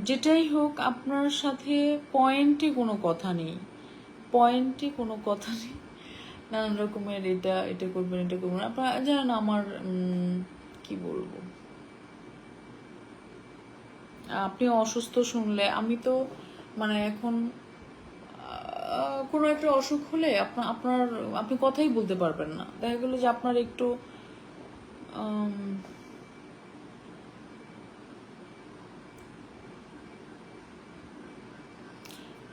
যেটাই হোক, আপনার সাথে পয়েন্টে কোনো কথা নেই, পয়েন্টে কোনো কথা নেই, নানান রকমের এটা এটা করবেন, এটা করবেন। আপনারা জানেন আমার কি বলবো, আপনি অসুস্থ শুনলে আমি তো মানে এখন কোনো একটা অসুখ হলে আপনি কথাই বলতে পারবেন না। দেখা গেলো যে আপনার একটু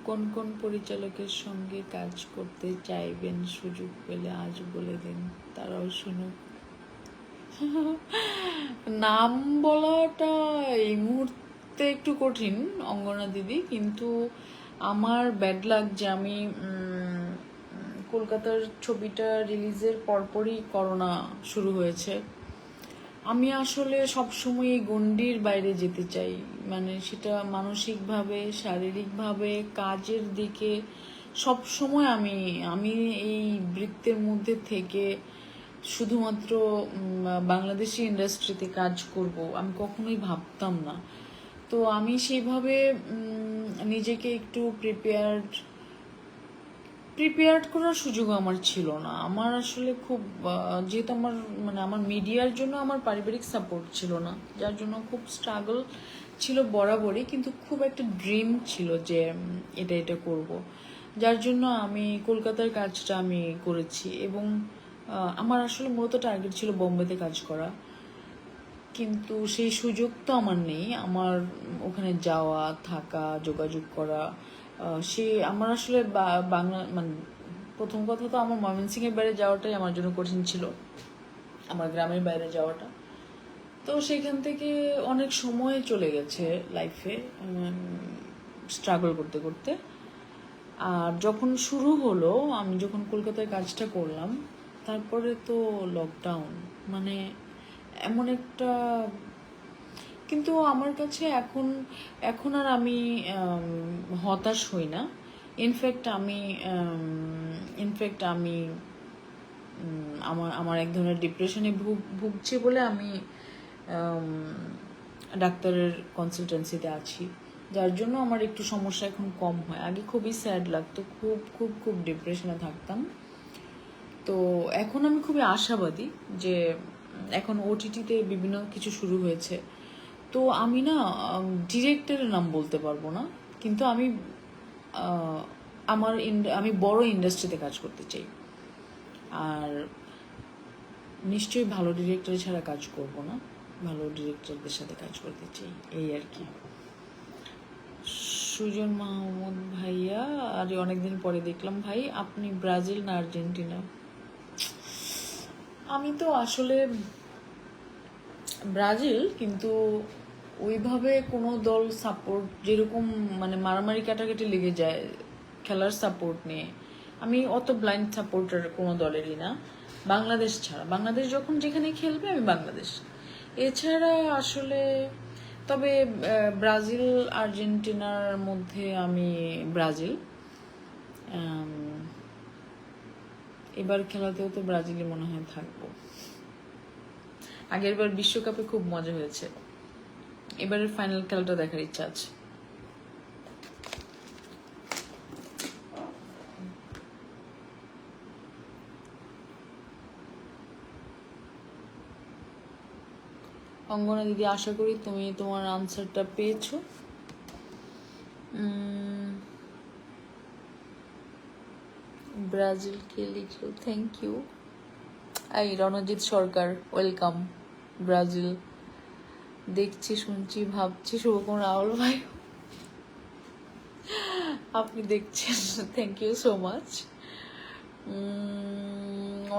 কোন কোন পরিচালকের সঙ্গে কাজ করতে চাইবেন, সুযোগ পেলে আজ বলে দিন, তারাও শুনুক। নাম বলাটা এই মুহূর্তে একটু কঠিন অঙ্গনা দিদি, কিন্তু আমার ব্যাড লাক যে আমি কলকাতার ছবিটা রিলিজের পরপরই করোনা শুরু হয়েছে। আমি আসলে সবসময় এই গণ্ডির বাইরে যেতে চাই, মানে সেটা মানসিকভাবে, শারীরিকভাবে, কাজের দিকে সবসময় আমি আমি এই বৃত্তের মধ্যে থেকে শুধুমাত্র বাংলাদেশি ইন্ডাস্ট্রিতে কাজ করব আমি কখনোই ভাবতাম না। তো আমি সেইভাবে নিজেকে একটু প্রিপেয়ার্ড করার সুযোগ আমার ছিল না। আমার আসলে খুব যেহেতু আমার মিডিয়ার জন্য আমার পারিবারিক সাপোর্ট ছিল না, যার জন্য খুব স্ট্রাগল ছিল বরাবরই, কিন্তু খুব একটা ড্রিম ছিল যে এটা করব, যার জন্য আমি কলকাতার কাজটা আমি করেছি। এবং আমার আসলে মূলত টার্গেট ছিল বোম্বেতে কাজ করা, কিন্তু সেই সুযোগ তো আমার নেই। আমার ওখানে যাওয়া, থাকা, যোগাযোগ করা, সে আমার আসলে বাংলা মানে প্রথম কথা তো আমার ময়মনসিংহের বাইরে যাওয়াটাই আমার জন্য কঠিন ছিল, আমার গ্রামের বাইরে যাওয়াটা। তো সেখান থেকে অনেক সময় চলে গেছে লাইফে স্ট্রাগল করতে করতে। আর যখন শুরু হলো, আমি যখন কলকাতায় কাজটা করলাম, তারপরে তো লকডাউন, মানে এমন একটা, কিন্তু আমার কাছে এখন আর আমি হতাশ হই না। ইনফ্যাক্ট আমি আমার এক ধরনের ডিপ্রেশনে ভুগছি বলে আমি ডাক্তারের কনসালটেন্সিতে আছি, যার জন্য আমার একটু সমস্যা এখন কম হয়। আগে খুবই স্যাড লাগতো, খুব খুব খুব ডিপ্রেশনে থাকতাম। তো এখন আমি খুবই আশাবাদী যে এখন OTT-তে বিভিন্ন কিছু শুরু হয়েছে। তো আমি না ডিরেক্টরের নাম বলতে পারবো না, কিন্তু আমি বড় ইন্ডাস্ট্রিতে কাজ করতে চাই, আর নিশ্চয়ই ভালো ডিরেক্টর ছাড়া কাজ করব না, ভালো ডিরেক্টরদের সাথে কাজ করতে চাই, এই আর কি। সুজন মাহমুদ ভাইয়া, আর অনেকদিন পরে দেখলাম ভাই, আপনি ব্রাজিল না আর্জেন্টিনা? আমি তো আসলে ব্রাজিল, কিন্তু ওইভাবে কোনো দল সাপোর্ট, যেরকম মানে মারামারি কাটাকাটি লেগে যায় খেলার সাপোর্ট নিয়ে, আমি অত ব্লাইন্ড সাপোর্টার কোনো দলেরই না, বাংলাদেশ ছাড়া। বাংলাদেশ যখন যেখানে খেলবে আমি বাংলাদেশ, এছাড়া আসলে তবে ব্রাজিল আর্জেন্টিনার মধ্যে আমি ব্রাজিল। এবার খেলাতেও তো ব্রাজিলই মনে হয় থাকবো। আগের বার বিশ্বকাপে খুব মজা হয়েছে, এবারের ফাইনাল খেলাটা দেখার ইচ্ছা আছে। অঙ্গনা দিদি, আশা করি তুমি তোমার আনসারটা পেয়েছো। ব্রাজিলকে লিখলো, থ্যাংক ইউ। এই রণজিৎ সরকার, ওয়েলকাম। ব্রাজিল দেখছি, শুনছি, ভাবছি শুভকুমার রাহুল ভাই আপনি দেখছেন, থ্যাংক ইউ সো মাচ।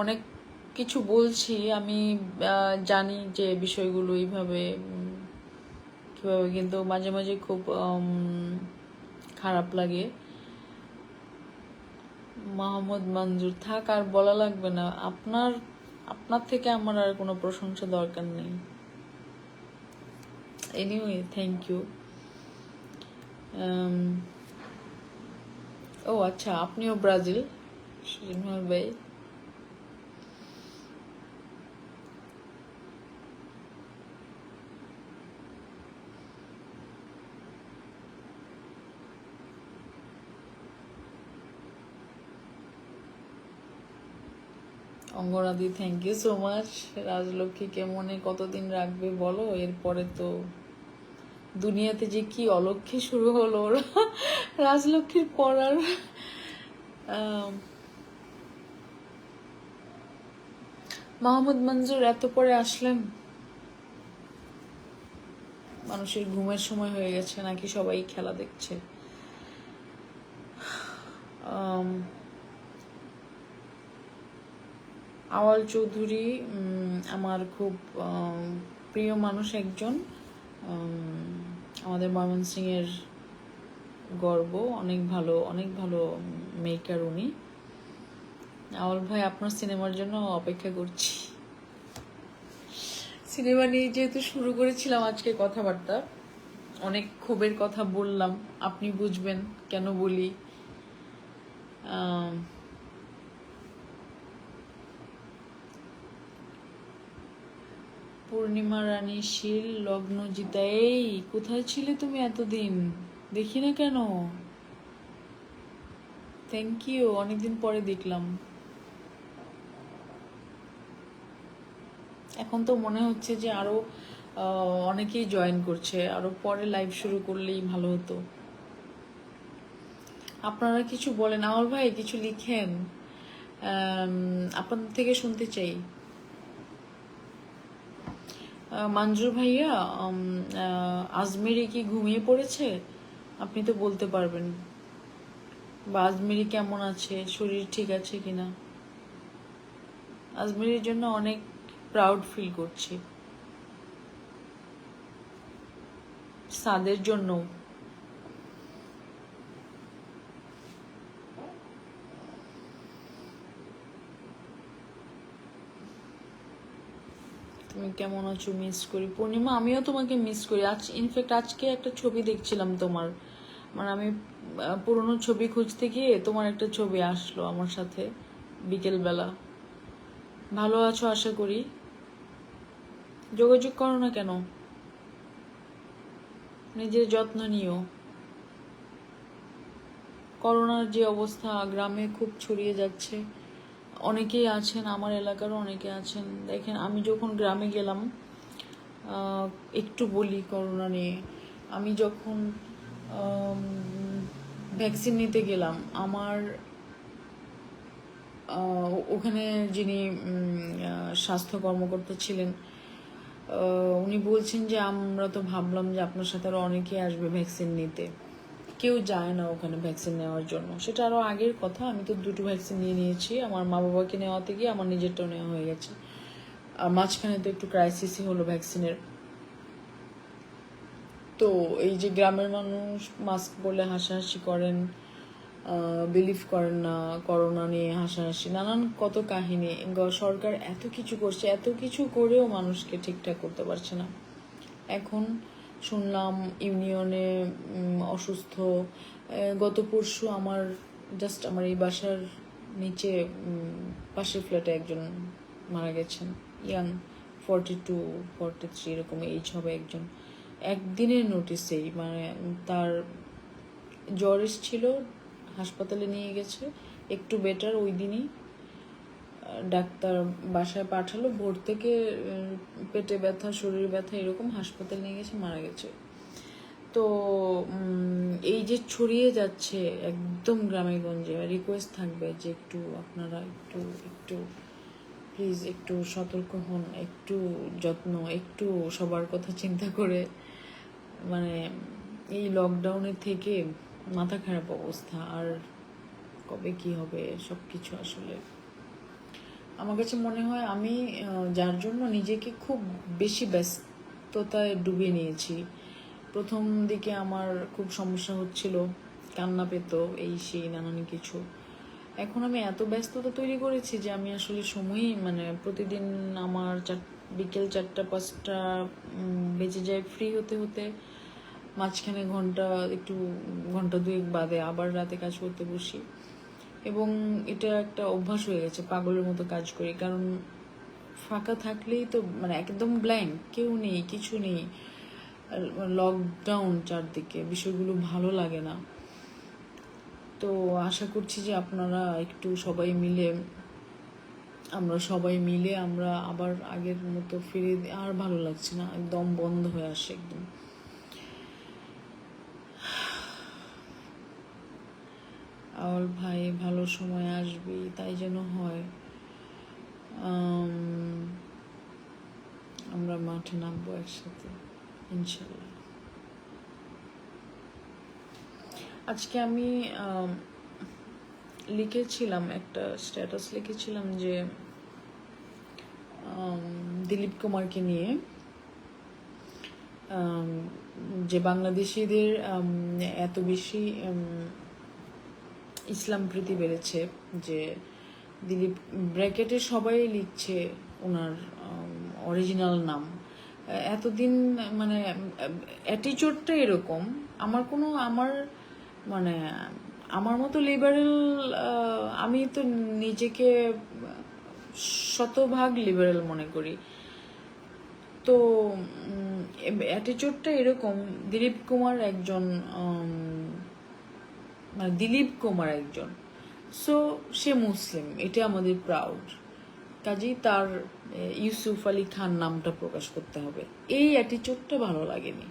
অনেক কিছু বলছি আমি, জানি যে বিষয়গুলো এইভাবে কিভাবে, কিন্তু মাঝে মাঝে খুব খারাপ লাগে। মোহাম্মদ মঞ্জুর, থাক আর বলা লাগবে না, আপনার থেকে আমার আর কোনো প্রশংসা দরকার নেই। Anyway, thank you. ও আচ্ছা, আপনিও ব্রাজিল, সুজন ভাই। অঙ্গনাদি, থ্যাংক ইউ সো মাচ। রাজলক্ষ্মীকে মনে কতদিন রাখবে বলো, এরপরে তো দুনিয়াতে যে কি অলক্ষ্মী শুরু হলো ওরা রাজলক্ষ্মীর পড়ার। মাহমুদ মঞ্জুর, এত পরে আসলেন? মানুষের ঘুমের সময় হয়ে গেছে নাকি সবাই খেলা দেখছে? আওয়াল চৌধুরী আমার খুব প্রিয় মানুষ একজন, আমাদের ময়মনসিংহের গর্ব, অনেক ভালো মেকার উনি। আওয়াল ভাই, আপনার সিনেমার জন্য অপেক্ষা করছি। সিনেমা নিয়ে যেহেতু শুরু করেছিলাম আজকে কথাবার্তা, অনেক ক্ষোভের কথা বললাম, আপনি বুঝবেন কেন বলি। পূর্ণিমা রানী শীল লগ্ন জিতা, এই কোথায় ছিলে তুমি এতদিন, দেখি না কেন? থ্যাংক ইউ, অনেকদিন পরে দেখলাম। এখন তো মনে হচ্ছে যে আরো অনেকেই জয়েন করছে, আরো পরে লাইভ শুরু করলেই ভালো হতো। আপনারা কিছু বলেন, আওয়াল ভাই কিছু লিখেন, আপনাদের থেকে শুনতে চাই। মঞ্জুর ভাইয়া, আজমেরি কি ঘুমিয়ে পড়েছে? আপনি তো বলতে পারবেন, বা আজমেরি কেমন আছে, শরীর ঠিক আছে কিনা। আজমেরির জন্য অনেক প্রাউড ফিল করছি, সাদের জন্য। তুমি কেমন আছো, মিস করি। পূর্ণিমা, আমিও তোমাকে মিস করি। আজ ইনফ্যাক্ট আজকে একটা ছবি দেখছিলাম তোমার, মানে আমি পুরনো ছবি খুঁজতে গিয়ে তোমার একটা ছবি আসলো আমার সাথে বিকেলবেলা। ভালো আছো আশা করি। যোগাযোগ করো না কেন? নিজের যত্ন নিও। করোনার যে অবস্থা গ্রামে খুব ছড়িয়ে যাচ্ছে, অনেকেই আছেন, আমার এলাকারও অনেকে আছেন। দেখেন, আমি যখন গ্রামে গেলাম, একটু বলি করোনা নিয়ে, আমি যখন ভ্যাকসিন নিতে গেলাম, আমার ওখানে যিনি স্বাস্থ্য কর্মকর্তা ছিলেন, উনি বলছেন যে আমরা তো ভাবলাম যে আপনার সাথে আরো অনেকে আসবে ভ্যাকসিন নিতে, কেউ যায় না ওখানে ভ্যাকসিন নেওয়ার জন্য। সেটা আরো আগের কথা, আমি তো 2টো ভ্যাকসিন নিয়েছি, আমার মা বাবাকে নেওয়াতে গিয়ে আমার নিজেরটাও নেওয়া হয়ে গেছে। আর মাঝখানে তো একটু ক্রাইসিসই হলো ভ্যাকসিনের। তো এই যে গ্রামের মানুষ মাস্ক বলে হাসাহাসি করেন, বিলিভ করেন না, করোনা নিয়ে হাসাহাসি, নানান কত কাহিনী। সরকার এত কিছু করছে, এত কিছু করেও মানুষকে ঠিকঠাক করতে পারছে না। এখন শুনলাম ইউনিয়নে অসুস্থ, গত পরশু আমার আমার এই বাসার নিচে পাশের ফ্ল্যাটে একজন মারা গেছেন, ইয়াং, 42-43 এরকম এইজ হবে একজন, একদিনের নোটিসেই। মানে তার জ্বর এসেছিল, হাসপাতালে নিয়ে গেছে, একটু বেটার, ওই দিনই ডাক্তার বাসায় পাঠালো, ভোর থেকে পেটে ব্যথা, শরীর ব্যথা, এরকম হাসপাতাল নিয়ে গেছে, মারা গেছে। তো এই যে ছড়িয়ে যাচ্ছে একদম গ্রামে গঞ্জে, রিকোয়েস্ট থাকবে যে একটু আপনারা একটু একটু প্লিজ একটু সতর্ক হন, একটু যত্ন, একটু সবার কথা চিন্তা করে। মানে এই লকডাউনের থেকে মাথা খারাপ অবস্থা, আর কবে কি হবে সব কিছু। আসলে আমার কাছে মনে হয় আমি যার জন্য নিজেকে খুব বেশি ব্যস্ততায় ডুবিয়ে নিয়েছি। প্রথম দিকে আমার খুব সমস্যা হচ্ছিল, কান্না পেত, এই সেই নানান কিছু। এখন আমি এত ব্যস্ততা তৈরি করেছি যে আমি আসলে সময়ই, মানে প্রতিদিন আমার বিকেল 4টা-5টা বেজে যায় ফ্রি হতে হতে, মাঝখানে ঘন্টা 2 বাদে আবার রাতে কাজ করতে বসি, এবং এটা একটা অভ্যাস হয়ে গেছে, পাগলের মতো কাজ করি। কারণ ফাঁকা থাকলেই তো, মানে একদম ব্ল্যাঙ্ক, কেউ নেই, কিছু নেই, লকডাউন চারদিকে, বিষয়গুলো ভালো লাগে না। তো আশা করছি যে আপনারা একটু সবাই মিলে আমরা সবাই মিলে আমরা আবার আগের মতো ফিরে আর ভালো লাগছে না, একদম বন্ধ হয়ে আসে একদম। আওয়াল ভাই ভালো সময় আসবি, তাই যেন হয়। আমরা মাঠে নামবো একসাথে ইনশাল্লাহ। আজকে আমি লিখেছিলাম, একটা স্ট্যাটাস লিখেছিলাম যে দিলীপ কুমারকে নিয়ে, যে বাংলাদেশিদের এত বেশি ইসলাম প্রীতি বেড়েছে যে দিলীপ ব্র্যাকেটে সবাই লিখছে ওনার অরিজিনাল নাম। এতদিন মানে অ্যাটিচিউডটা এরকম, আমার মানে আমার মতো লিবারেল, আমি তো নিজেকে শতভাগ লিবারেল মনে করি, তো অ্যাটিচিউডটা এরকম। দিলীপ কুমার একজন মানে দিলীপ কুমার একজন, সো সে মুসলিম, এটা আমাদের প্রাউড, কাজেই তার ইউসুফ আলী খান নামটা প্রকাশ করতে হবে, এই অ্যাটিচিউডটা ভালো লাগেনি।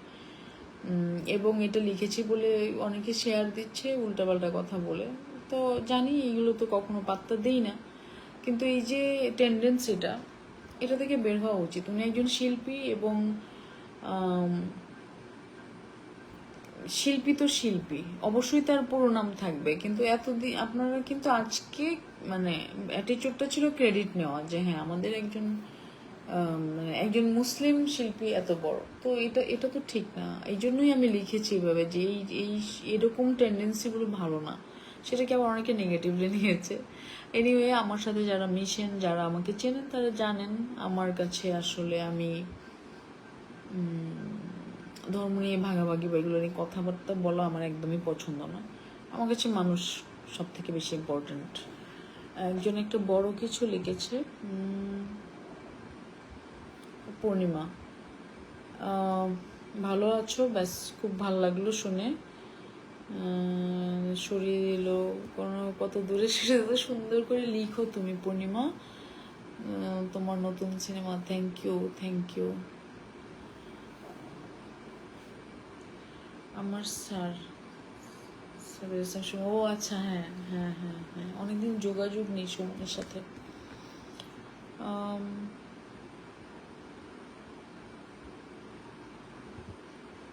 এবং এটা লিখেছি বলে অনেকে শেয়ার দিচ্ছে উল্টাপাল্টা কথা বলে, তো জানি এগুলো তো কখনো পাত্তা দেই না, কিন্তু এই যে টেন্ডেন্সিটা, এটা থেকে বের হওয়া উচিত। উনি একজন শিল্পী, এবং শিল্পী তো শিল্পী, অবশ্যই তার পুরো নাম থাকবে, কিন্তু এতদিন আপনারা কিন্তু আজকে মানে অ্যাটিচিউডটা ছিল ক্রেডিট নেওয়া, যে হ্যাঁ আমাদের একজন মানে একজন মুসলিম শিল্পী এত বড়, তো এটা তো ঠিক না। এই জন্যই আমি লিখেছি এভাবে যে এই এরকম টেন্ডেন্সিগুলো ভালো না, সেটাকে আবার অনেকে নেগেটিভলি নিয়েছে। এনিওয়ে, আমার সাথে যারা মিশেন, যারা আমাকে চেনেন, তারা জানেন আমার কাছে আসলে আমি ধর্ম নিয়ে ভাগাভাগি বা এগুলো নিয়ে কথাবার্তা বলা আমার একদমই পছন্দ না। আমার কাছে মানুষ সব থেকে বেশি ইম্পর্টেন্ট। একজন একটা বড় কিছু লিখেছে, পূর্ণিমা, ভালো আছো? ব্যাস, খুব ভালো লাগলো শুনে। সরিয়ে দিল কোনো, কত দূরে সরিয়ে দিল। সুন্দর করে লিখো তুমি পূর্ণিমা, তোমার নতুন cinema. Thank you, thank you. আমার স্যার ও আচ্ছা, হ্যাঁ হ্যাঁ হ্যাঁ হ্যাঁ, অনেকদিন যোগাযোগ নেই সুমনের সাথে।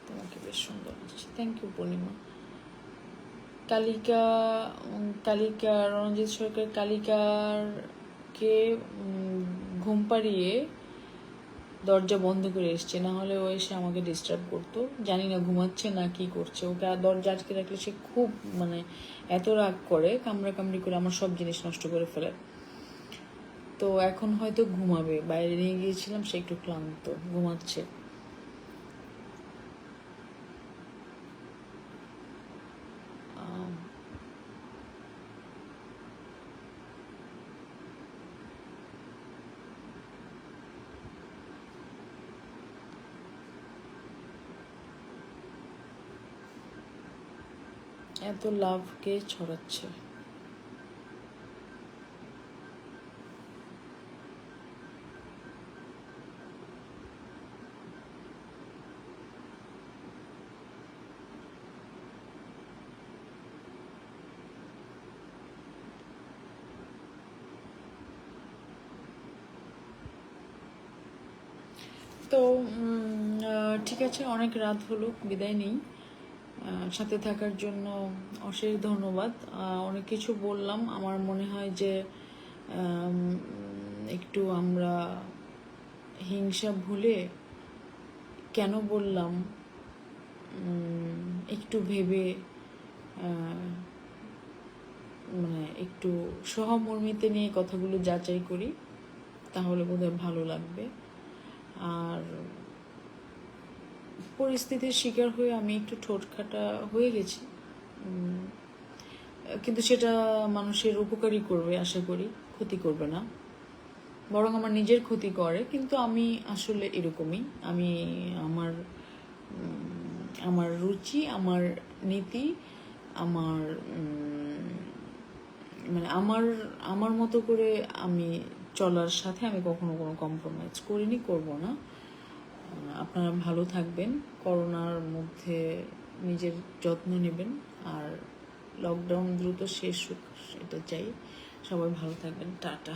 তোমাকে বেশ সুন্দর লাগছে, থ্যাংক ইউ পূর্ণিমা। কালিকা রণজিৎ সরকার কালিকারকে ঘুম পাড়িয়ে দরজা বন্ধ করে এসছে, না হলে ও এসে আমাকে ডিস্টার্ব করতো। জানি না ঘুমাচ্ছে না কি করছে, ওকে দরজা আটকে রাখলে সে খুব মানে এত রাগ করে, কামড়াকামড়ি করে আমার সব জিনিস নষ্ট করে ফেলে। তো এখন হয়তো ঘুমাবে, বাইরে নিয়ে গিয়েছিলাম, সে একটু ক্লান্ত, ঘুমাচ্ছে। এত লাভ কে ছড়াচ্ছে? তো ঠিক আছে, অনেক রাত হলো, বিদায় নেই। সাথে থাকার জন্য অশেষ ধন্যবাদ। অনেক কিছু বললাম, আমার মনে হয় যে একটু আমরা হিংসা ভুলে কেন বললাম একটু ভেবে মানে একটু সহমর্মিতে নিয়ে কথাগুলো যাচাই করি, তাহলে বোধহয় ভালো লাগবে। আর পরিস্থিতির শিকার হয়ে আমি একটু ঠোঁটকাটা হয়ে গেছি, কিন্তু সেটা মানুষের উপকারই করবে আশা করি, ক্ষতি করবে না, বরং আমার নিজের ক্ষতি করে। কিন্তু আমি আসলে এরকমই, আমি আমার রুচি, আমার নীতি, আমার মানে আমার মতো করে আমি চলার সাথে আমি কখনো কোনো কম্প্রোমাইজ করিনি, করব না। আপনারা ভালো থাকবেন, করোনার মধ্যে নিজের যত্ন নেবেন, আর লকডাউন দ্রুত শেষ হোক এটা চাই। সবাই ভালো থাকবেন, টাটা।